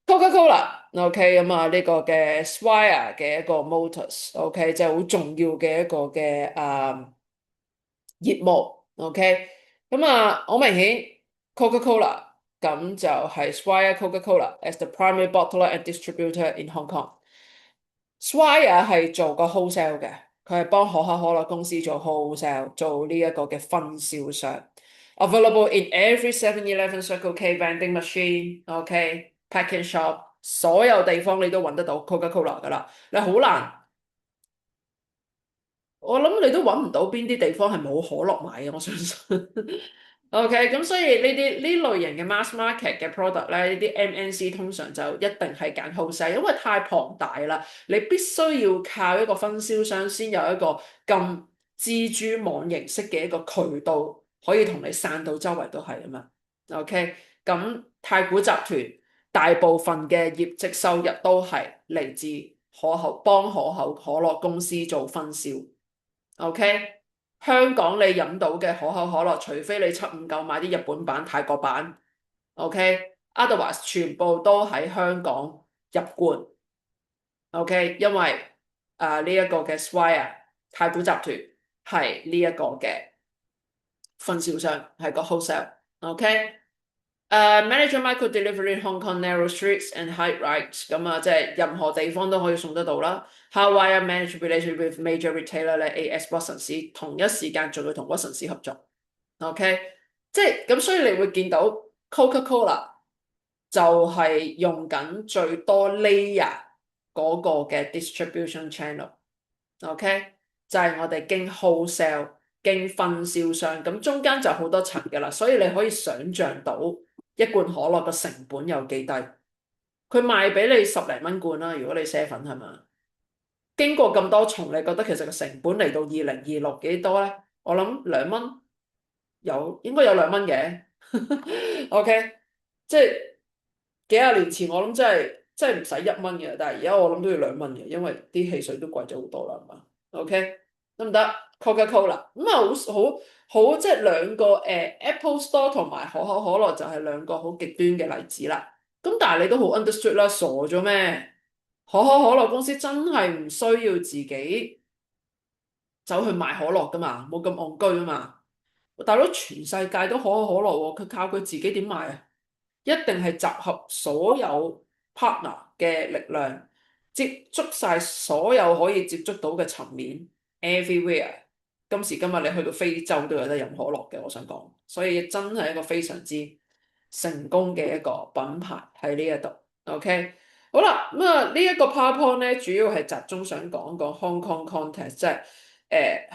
Coca-Cola，OK，咁呢個嘅 Swire 嘅一個 Motors，OK，即係好重要嘅一個嘅業務，OK。好明顯 Coca-Cola 咁就係 Swire Coca-Cola as the primary bottler and distributor in Hong Kong。Swire 係做個 wholesale 嘅，佢係幫可口可樂公司做 wholesale，做呢一個嘅分銷商。Available in every 7-Eleven Circle K vending machine，OK，packing shop，所有地方你都揾得到 Coca-Cola 噶啦。你好難，我諗你都揾唔到邊啲地方係冇可樂買嘅，我相信。OK，咁所以呢類型嘅 mass market 嘅 product 咧，呢啲 MNC 通常就一定係揀 wholesale，因為太龐大啦，你必須要靠一個分銷商先有一個咁蜘蛛網形式嘅一個渠道，可以同你散到周圍都係啊嘛。OK，咁太古集團大部分嘅業績收入都係嚟自幫可口可樂公司做分銷。OK，香港你飲到嘅可口可樂，除非你759買啲日本版、泰國版，OK，otherwise 全部都喺香港入罐，OK，因為呢一個嘅 Swire 太古集團係呢一個嘅分銷商，係個 wholesale，OK。Manager Micro Delivery Hong Kong narrow streets and high rights 咁啊，即係任何地方都可以送得到啦。How I manage relation with major retailer 咧，AS Watsons 同一時間仲要同 Watsons 合作，OK，即係咁，所以你會見到 Coca-Cola 就係用緊最多 layer 嗰個嘅 distribution channel，OK，就係我哋經 wholesale 經分銷商，咁中間就好多層㗎啦，所以你可以想像到。一罐可樂嘅成本有幾低？佢賣俾你10零蚊罐啦，如果你啡粉係嘛？經過咁多重，你覺得其實個成本嚟到2026幾多咧？我諗2蚊有，應該有2蚊嘅。OK，即係幾廿年前我諗真係唔使1蚊嘅，但係而家我諗都要2蚊嘅，因為啲汽水都貴咗好多啦，係嘛？OK，得唔得？Coca-Cola 咁啊，好即係兩個Apple Store 同埋可口可樂就係兩個好極端嘅例子啦。咁但係你都好 understood 啦，傻咗咩？可口可樂公司真係唔需要自己走去賣可樂噶嘛，冇咁戇居啊嘛。大佬全世界都可口可樂喎，佢靠佢自己點賣啊？一定係集合所有 partner 嘅力量，接觸晒所有可以接觸到嘅層面，everywhere。今時今日你去到非洲都有得飲可樂嘅，我想講，所以真係一個非常之成功嘅一個品牌喺呢一度。OK，好啦，咁啊呢一個 PowerPoint 咧，主要係集中想講講 Hong Kong context，即係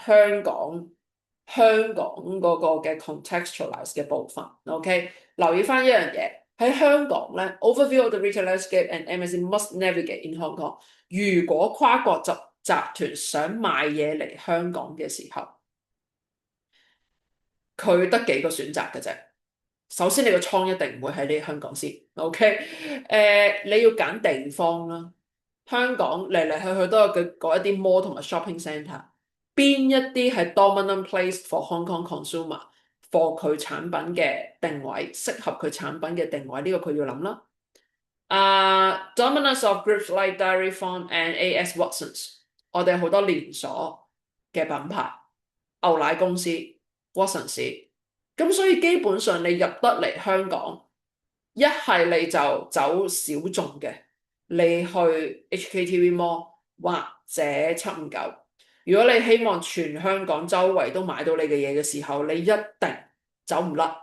香港嗰個嘅 contextualize 嘅部分。OK，留意翻一樣嘢喺香港咧，overview of the retail landscape and MSC must navigate in Hong Kong。如果跨國集團想賣嘢嚟香港嘅時候，佢得幾個選擇嘅啫。首先，你個倉一定唔會喺你香港先，OK？你要揀地方啦。香港嚟嚟去去都有嗰一啲 mall 同埋 shopping centre，邊一啲係 dominant place for Hong Kong consumer，for 佢產品嘅定位，適合佢產品嘅定位，呢個佢要諗啦。Dominance of groups like Dairy Farm and A.S. Watsons，我哋好多連鎖嘅品牌，牛奶公司 Watsons，咁所以基本上你入得嚟香港，一係你就走小眾嘅，你去 HKTV Mall 或者759。如果你希望全香港周圍都買到你嘅嘢嘅時候，你一定走唔甩，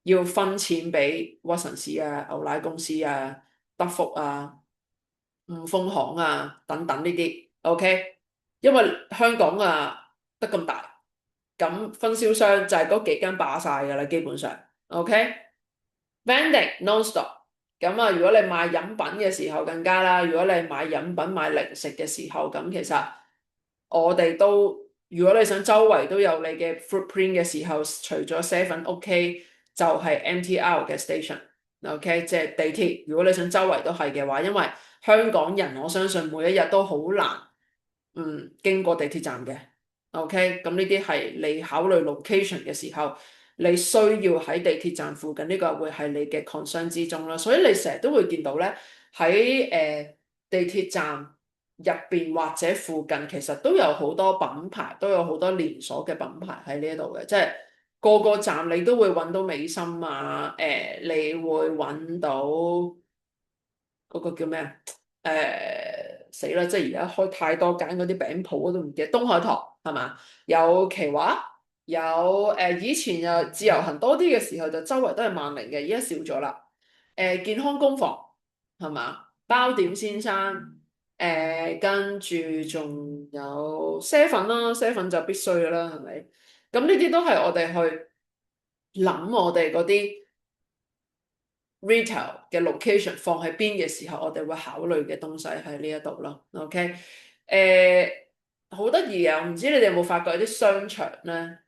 要分錢俾 Watsons 啊、牛奶公司啊、德福啊、五豐行啊等等呢啲，OK？因為香港啊得咁大，咁分銷商就係嗰幾間霸晒㗎啦，基本上，OK？Vending non-stop，咁啊，如果你買飲品嘅時候更加啦，如果你買飲品買零食嘅時候，咁其實我哋都，如果你想周圍都有你嘅 footprint 嘅時候，除咗 7，OK，就係 MTR 嘅 station，OK，即係地鐵。如果你想周圍都係嘅話，因為香港人我相信每一日都好難，經過地鐵站嘅，OK，咁呢啲係你考慮 location 嘅時候，你需要喺地鐵站附近，呢個會係你嘅 concern 之中啦。所以你成日都會見到咧，喺地鐵站入邊或者附近，其實都有好多品牌，都有好多連鎖嘅品牌喺呢度嘅，即係個個站你都會揾到美心啊，你會揾到嗰個叫咩啊？死啦！即係而家開太多間嗰啲餅鋪，我都唔記得。東海堂係嘛？有奇華，有以前又自由行多啲嘅時候，就周圍都係萬寧嘅，而家少咗啦。健康工房係嘛？包點先生，跟住仲有啡粉啦，啡粉就必須㗎啦，係咪？咁呢啲都係我哋去諗我哋嗰啲 retail 嘅 location 放喺邊嘅時候，我哋會考慮嘅東西喺呢一度咯。OK，好得意啊！唔知你哋有冇發覺有啲商場咧？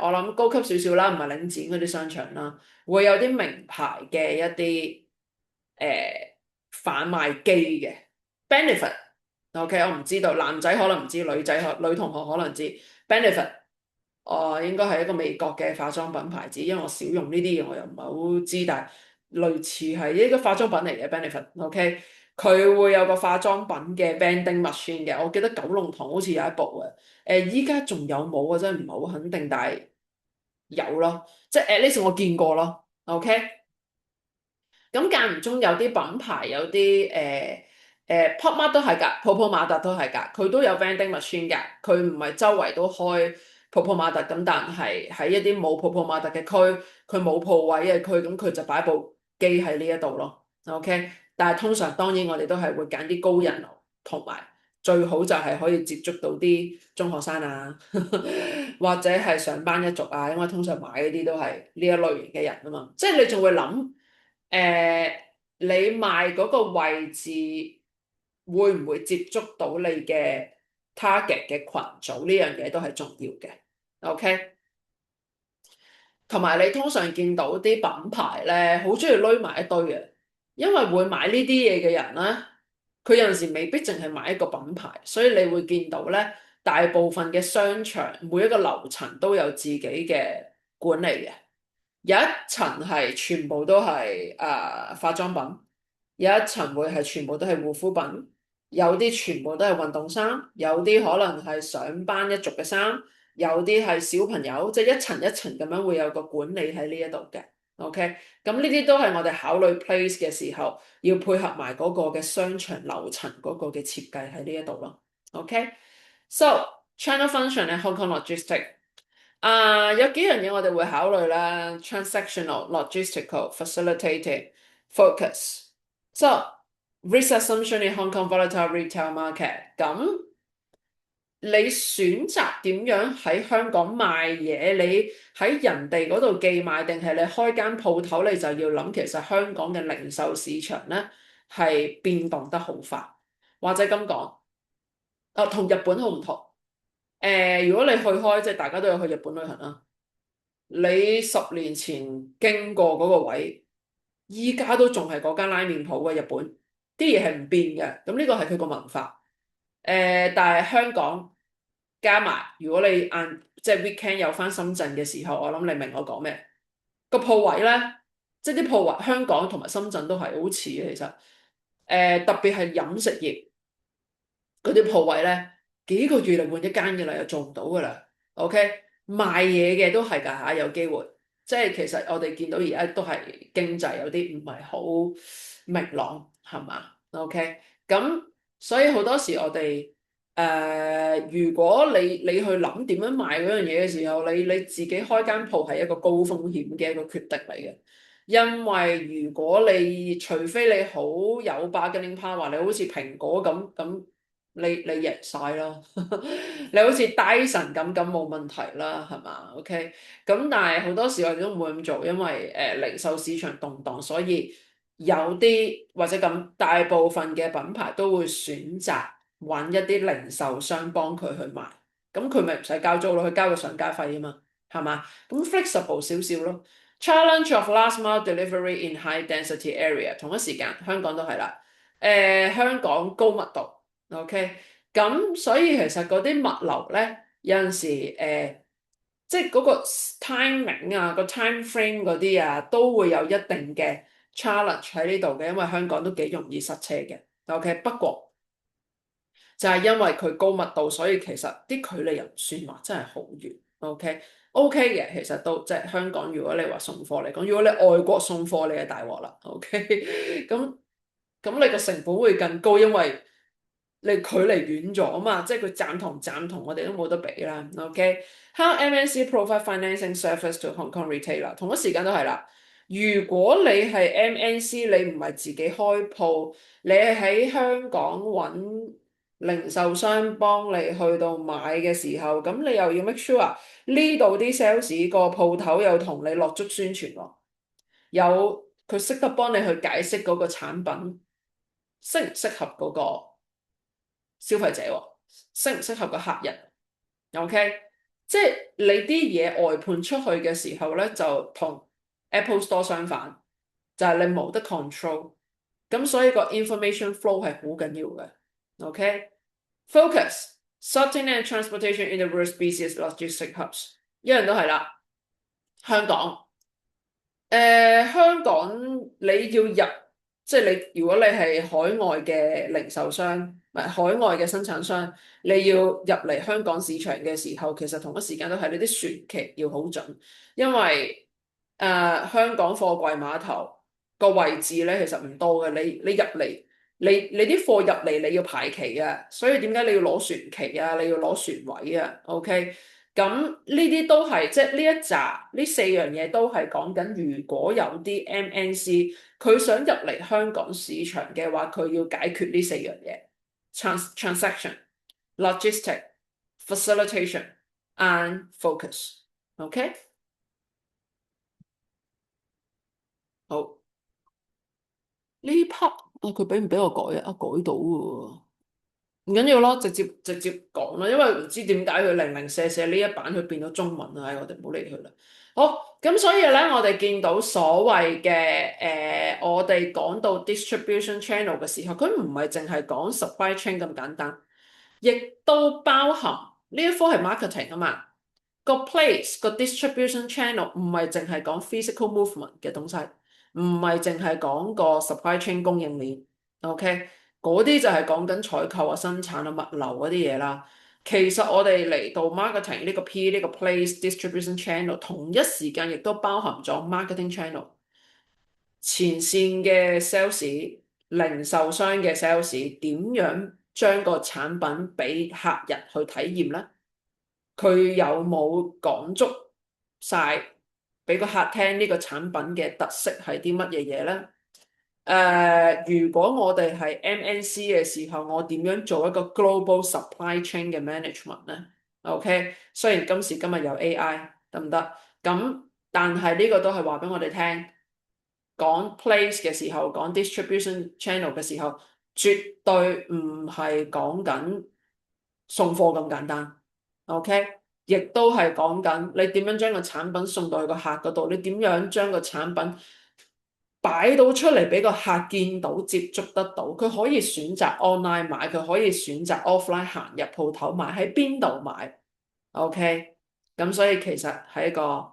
我諗高級少少啦，唔係領展嗰啲商場啦，會有啲名牌嘅一啲販賣機嘅 benefit。OK，我唔知道，男仔可能唔知，女同學可能知 benefit。應該係一個美國嘅化妝品牌子，因為我少用呢啲嘢，我又唔係好知，但係類似係一個化妝品嚟嘅 benefit，OK，佢會有個化妝品嘅 vending machine 嘅，我記得九龍塘好似有一部嘅，依家仲有冇啊？真係唔係好肯定，但係有咯，即係 at least 我見過咯 OK。咁間唔中有啲品牌有啲Pop Mart 都係㗎，泡泡瑪特都係㗎，佢都有 vending machine 㗎，佢唔係周圍都開泡泡瑪特咁，但係喺一啲冇泡泡瑪特嘅區，佢冇鋪位嘅區，咁佢就擺部機喺呢一度咯。OK，但係通常當然我哋都係會揀啲高人流，同埋最好就係可以接觸到啲中學生啊，或者係上班一族啊，因為通常買嗰啲都係呢一類型嘅人啊嘛，即係你仲會諗。誒，你賣嗰個位置會唔會接觸到你嘅 target 嘅群組？呢樣嘢都係重要嘅。OK，同埋你通常見到啲品牌咧，好中意攏埋一堆嘅，因為會買呢啲嘢嘅人咧，佢有陣時未必淨係買一個品牌，所以你會見到咧，大部分嘅商場每一個樓層都有自己嘅管理嘅。有一層係全部都係化妝品，有一層會係全部都係護膚品，有啲全部都係運動衫，有啲可能係上班一族嘅衫，有啲係小朋友，即係一層一層咁樣會有個管理喺呢一度嘅。OK，咁呢啲都係我哋考慮 place 嘅時候要配合埋嗰個嘅商場樓層嗰個嘅設計喺呢一度咯。OK，so channel function and Hong Kong logistic。有幾樣嘢我哋會考慮啦，transactional、logistical、facilitating、focus。So risk assumption in Hong Kong volatile retail market。咁你選擇點樣喺香港賣嘢？你喺人哋嗰度寄賣，定係你開間鋪頭？你就要諗，其實香港嘅零售市場咧係變動得好快，或者咁講，同日本好唔同。如果你去開，即係大家都有去日本旅行啦。你10年前經過嗰個位，依家都仲係嗰間拉麵鋪嘅日本，啲嘢係唔變嘅。咁呢個係佢個文化。但係香港加埋，如果你即係 weekend 有翻深圳嘅時候，我諗你明我講咩？個鋪位咧，即係啲鋪位，香港同埋深圳都係好似嘅，其實。特別係飲食業嗰啲鋪位咧，幾個月嚟換一間嘅啦，又做唔到噶啦。OK，賣嘢嘅都係㗎嚇，有機會。即係其實我哋見到而家都係經濟有啲唔係好明朗，係嘛？OK，咁所以好多時我哋如果你去諗點樣賣嗰樣嘢嘅時候，你自己開間鋪係一個高風險嘅一個決定嚟嘅。因為如果你除非你好有 bargaining power，你好似蘋果咁，你贏晒啦，你好似 Dyson 咁冇問題啦，係嘛？OK，咁但係好多時我哋都唔會咁做，因為零售市場動盪，所以有啲或者咁大部分嘅品牌都會選擇揾一啲零售商幫佢去賣，咁佢咪唔使交租咯，佢交個上架費啊嘛，係嘛？咁 flexible 少少咯。Challenge of last mile delivery in high density area， 同一時間香港都係啦。香港高密度，OK，咁所以其實嗰啲物流咧有陣時即係嗰個 timing 啊，個 time frame 嗰啲啊，都會有一定嘅 challenge 喺呢度嘅，因為香港都幾容易塞車嘅。OK，不過就係因為佢高密度，所以其實啲距離又唔算話真係好遠。OK，OK 嘅，其實都即係香港。如果你話送貨嚟講，如果你外國送貨，你係大鑊啦。OK，咁你個成本會更高，因為你距離遠咗啊嘛，即係佢站同我哋都冇得比啦。OK，How MNC provide financing service to Hong Kong retailer？同一時間都係啦。如果你係 MNC，你唔係自己開鋪，你係喺香港揾零售商幫你去到買嘅時候，咁你又要 make sure 呢度啲 sales 個鋪頭又同你落足宣傳喎，有佢識得幫你去解釋嗰個產品適唔適合嗰個消費者喎，適唔適合個客人？OK，即係你啲嘢外判出去嘅時候咧，就同 Apple Store 相反，就係你冇得 control，咁所以個 information flow 係好緊要嘅。OK，focus sorting and transportation in the world's busiest logistic hubs，一樣都係啦。香港，香港你要入，即係你如果你係海外嘅零售商，唔係海外嘅生產商，你要入嚟香港市場嘅時候，其實同一時間都係你啲船期要好準，因為香港貨櫃碼頭個位置咧，其實唔多嘅。你入嚟，你啲貨入嚟你要排期啊，所以點解你要攞船期啊？你要攞船位啊？OK，咁呢啲都係即係呢一紮呢四樣嘢都係講緊，如果有啲 MNC 佢想入嚟香港市場嘅話，佢要解決呢四樣嘢：transaction、logistic、facilitation and focus。OK，好。呢 part 啊，佢俾唔俾我改啊？啊，改到嘅喎，唔緊要咯，直接講啦，因為唔知點解佢零零舍舍呢一版佢變咗中文啊，我哋唔好理佢啦。好，咁所以咧，我哋見到所謂嘅我哋講到 distribution channel 嘅時候，佢唔係淨係講 supply chain 咁簡單，亦都包含呢一科係 marketing 啊嘛。個 place 個 distribution channel 唔係淨係講 physical movement 嘅東西，唔係淨係講個 supply chain 供應鏈，OK？嗰啲就係講緊採購啊、生產啊、物流嗰啲嘢啦。其實我哋嚟到 marketing 呢個 P 呢個 place distribution channel，同一時間亦都包含咗 marketing channel，前線嘅 sales、零售商嘅 sales 點樣將個產品俾客人去體驗呢？佢有冇講足晒俾個客聽呢個產品嘅特色係啲乜嘢嘢咧？如果我哋係 MNC 嘅時候，我點樣做一個 global supply chain 嘅 management 咧？OK，雖然今時今日有 AI 得唔得？咁但係呢個都係話俾我哋聽，講 place 嘅時候，講 distribution channel 嘅時候，絕對唔係講緊送貨咁簡單。OK，亦都係講緊你點樣將個產品送到去個客嗰度，你點樣將個產品擺到出嚟俾個客見到、接觸得到，佢可以選擇 online 買，佢可以選擇 offline 行入鋪頭買，喺邊度買？OK，咁所以其實係一個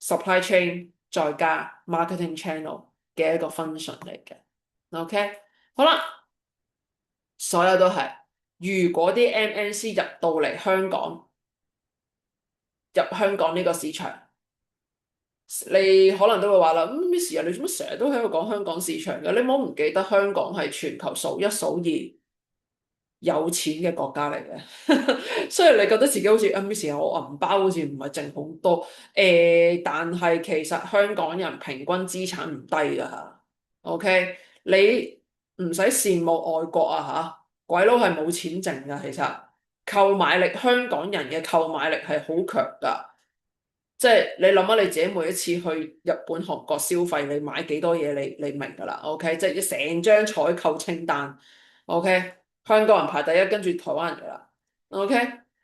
supply chain 再加 marketing channel 嘅一個 function 嚟嘅。OK，好啦，所有都係。如果啲 MNC 入到嚟香港，入香港呢個市場，你可能都會話啦，咩事啊？你做乜成日都喺度講香港市場嘅？你唔好唔記得香港係全球數一數二有錢嘅國家嚟嘅。雖然你覺得自己好似咩事啊？我銀包好似唔係剩好多，但係其實香港人平均資產唔低㗎嚇。OK，你唔使羨慕外國啊嚇，鬼佬係冇錢剩㗎，其實購買力香港人嘅購買力係好強㗎。即係你諗下你自己每一次去日本、韓國消費，你買幾多嘢你明㗎啦，OK？即係成張採購清單，OK？香港人排第一，跟住台灣人㗎啦，OK？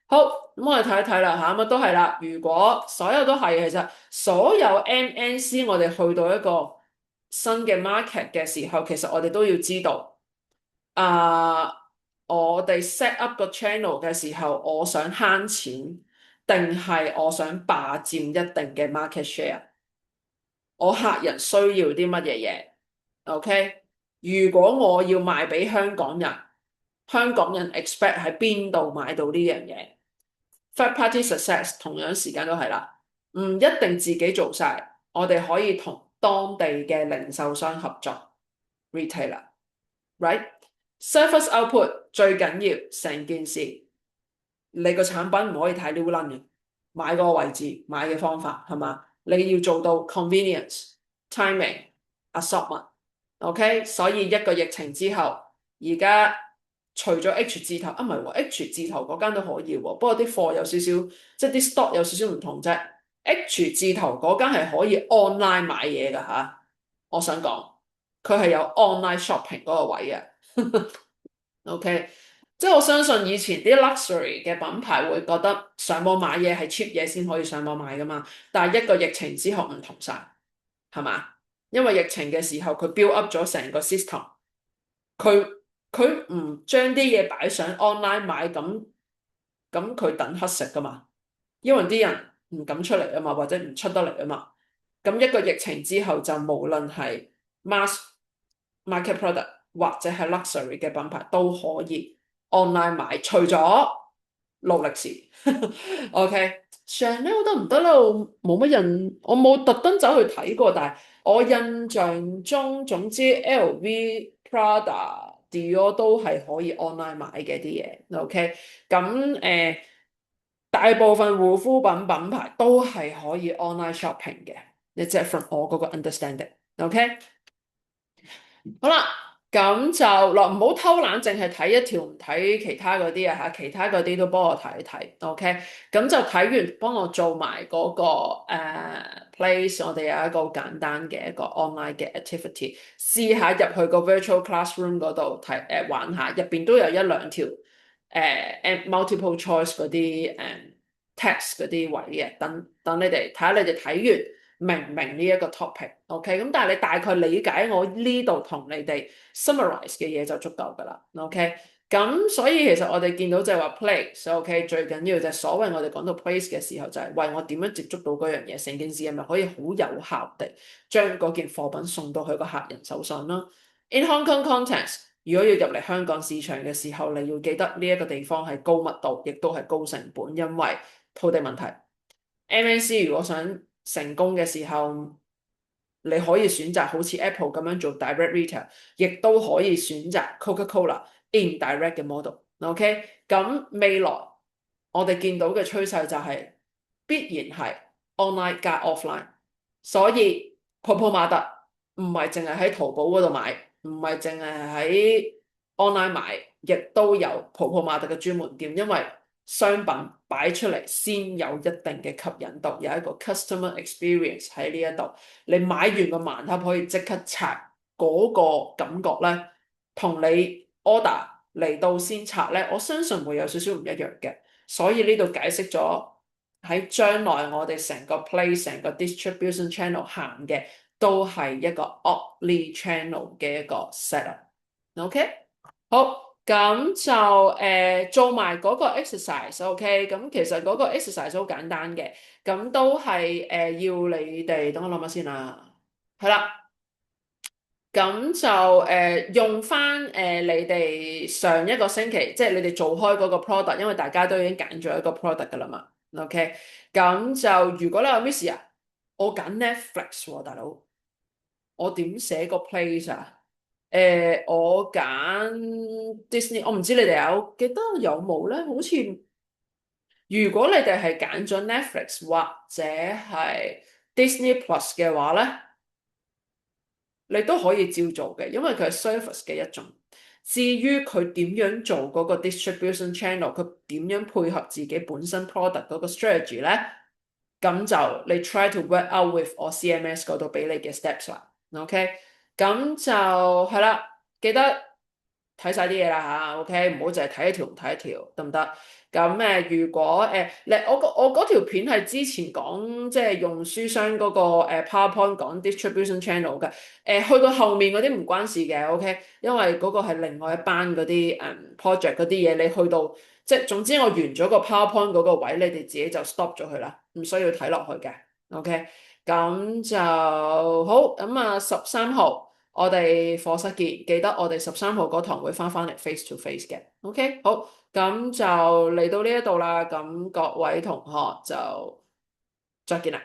好，咁我哋睇一睇啦嚇，咁啊都係啦。如果所有都係，其實所有 MNC 我哋去到一個新嘅 market 嘅時候，其實我哋都要知道，啊、我哋 set up 個 channel 嘅時候，我想慳錢。定係我想霸佔一定嘅 market share？我客人需要啲乜嘢嘢？OK，如果我要賣俾香港人，香港人 expect 喺邊度買到呢樣嘢？Third party success 同樣時間都係啦，唔一定自己做晒，我哋可以同當地嘅零售商合作 retailer，right？Service output 最緊要成件事。你個產品唔可以太撩撚嘅，買個位置、買嘅方法係嘛？你要做到 convenience、timing、assortment，OK？所以一個疫情之後，而家除咗 H 字頭啊，唔係喎，H 字頭嗰間都可以喎，不過啲貨有少少，即係啲 stock 有少少唔同啫。H 字頭嗰間係可以 online 買嘢㗎吓，我想講佢係有 online shopping 嗰個位嘅，OK？即係我相信以前啲 luxury 嘅品牌會覺得上網買嘢係 cheap 嘢先可以上網買噶嘛，但係一個疫情之後唔同晒，係嘛？因為疫情嘅時候佢 build up 咗成個 system，佢佢唔將啲嘢擺上 online 買，咁佢等乞食噶嘛，因為啲人唔敢出嚟啊嘛，或者唔出得嚟啊嘛，咁一個疫情之後就無論係 mass market product 或者係 luxury 嘅品牌都可以。online 買，除咗勞力士，OK，上咧我得唔得啦？我冇乜我冇特登走去睇過，但係我印象中，總之 LV、Prada、Dior 都係可以 online 買嘅啲嘢。OK，咁大部分護膚品牌都係可以 online shopping 嘅，即係 from 我嗰個 understanding。OK。好啦，咁就嗱，唔好偷懶，淨係睇一條唔睇其他嗰啲啊嚇，其他嗰啲都幫我睇一睇，OK？咁就睇完，幫我做埋嗰、個place，我哋有一個好簡單嘅一個 online 嘅 activity，試下入去個 virtual classroom 嗰度睇玩下，入邊都有一兩條multiple choice 嗰啲text 嗰啲位嘅，等你哋睇下你哋睇完。明唔明呢一個 topic？OK，咁但係你大概理解我呢度同你哋 summarize 嘅嘢就足夠㗎啦。OK，咁所以其實我哋見到就係話 place，OK，最緊要就係所謂我哋講到 place 嘅時候，就係為我點樣接觸到嗰樣嘢，成件事係咪可以好有效地將嗰件貨品送到去個客人手上啦？In Hong Kong context，如果要入嚟香港市場嘅時候，你要記得呢一個地方係高密度，亦都係高成本，因為土地問題。MNC 如果想成功嘅時候，你可以選擇好似 Apple 咁樣做 direct retail，亦都可以選擇 Coca-Cola indirect 嘅 model。OK，咁未來我哋見到嘅趨勢就係必然係 online 加 offline，所以泡泡瑪特唔係淨係喺淘寶嗰度買，唔係淨係喺 online 買，亦都有泡泡瑪特嘅專門店，因為商品擺出嚟先有一定嘅吸引度，有一個 customer experience 喺呢一度。你買完個盲盒可以即刻拆嗰個感覺咧，同你 order 嚟到先拆咧，我相信會有少少唔一樣嘅。所以呢度解釋咗喺將來我哋成個 place 成個 distribution channel 行嘅都係一個 omni channel 嘅一個 setup。OK，好。咁就做埋嗰個 exercise，OK，咁其實嗰個 exercise 好簡單嘅，咁都係要你哋等我諗下先啦，係啦，咁就用翻你哋上一個星期，即係你哋做開嗰個 product，因為大家都已經揀咗一個 product 噶啦嘛，OK，咁就如果你話 Miss 啊，我揀 Netflix 喎，大佬，我點寫個 place 啊？我揀 Disney，我唔知你哋記得有冇咧？好似如果你哋係揀咗 Netflix 或者係 Disney Plus 嘅話咧，你都可以照做嘅，因為佢係 service 嘅一種。至於佢點樣做嗰個 distribution channel，佢點樣配合自己本身 product 嗰個 strategy 咧，咁就你 try to work out with 我 CMS 嗰度俾你嘅 steps 啦。OK，咁就係啦，記得睇晒啲嘢啦嚇。OK，唔好淨係睇一條唔睇一條，得唔得？咁如果我嗰條片係之前講，即係用書商嗰個PowerPoint 講 distribution channel 嘅，去到後面嗰啲唔關事嘅，OK，因為嗰個係另外一班嗰啲project 嗰啲嘢，你去到即係總之我完咗個 PowerPoint 嗰個位，你哋自己就 stop 咗佢啦，唔需要睇落去嘅，OK，咁就好，咁啊13號。我哋課室見，記得我哋13號嗰堂會翻嚟 face to face 嘅，OK，好，咁就嚟到呢一度啦，咁各位同學就再見啦。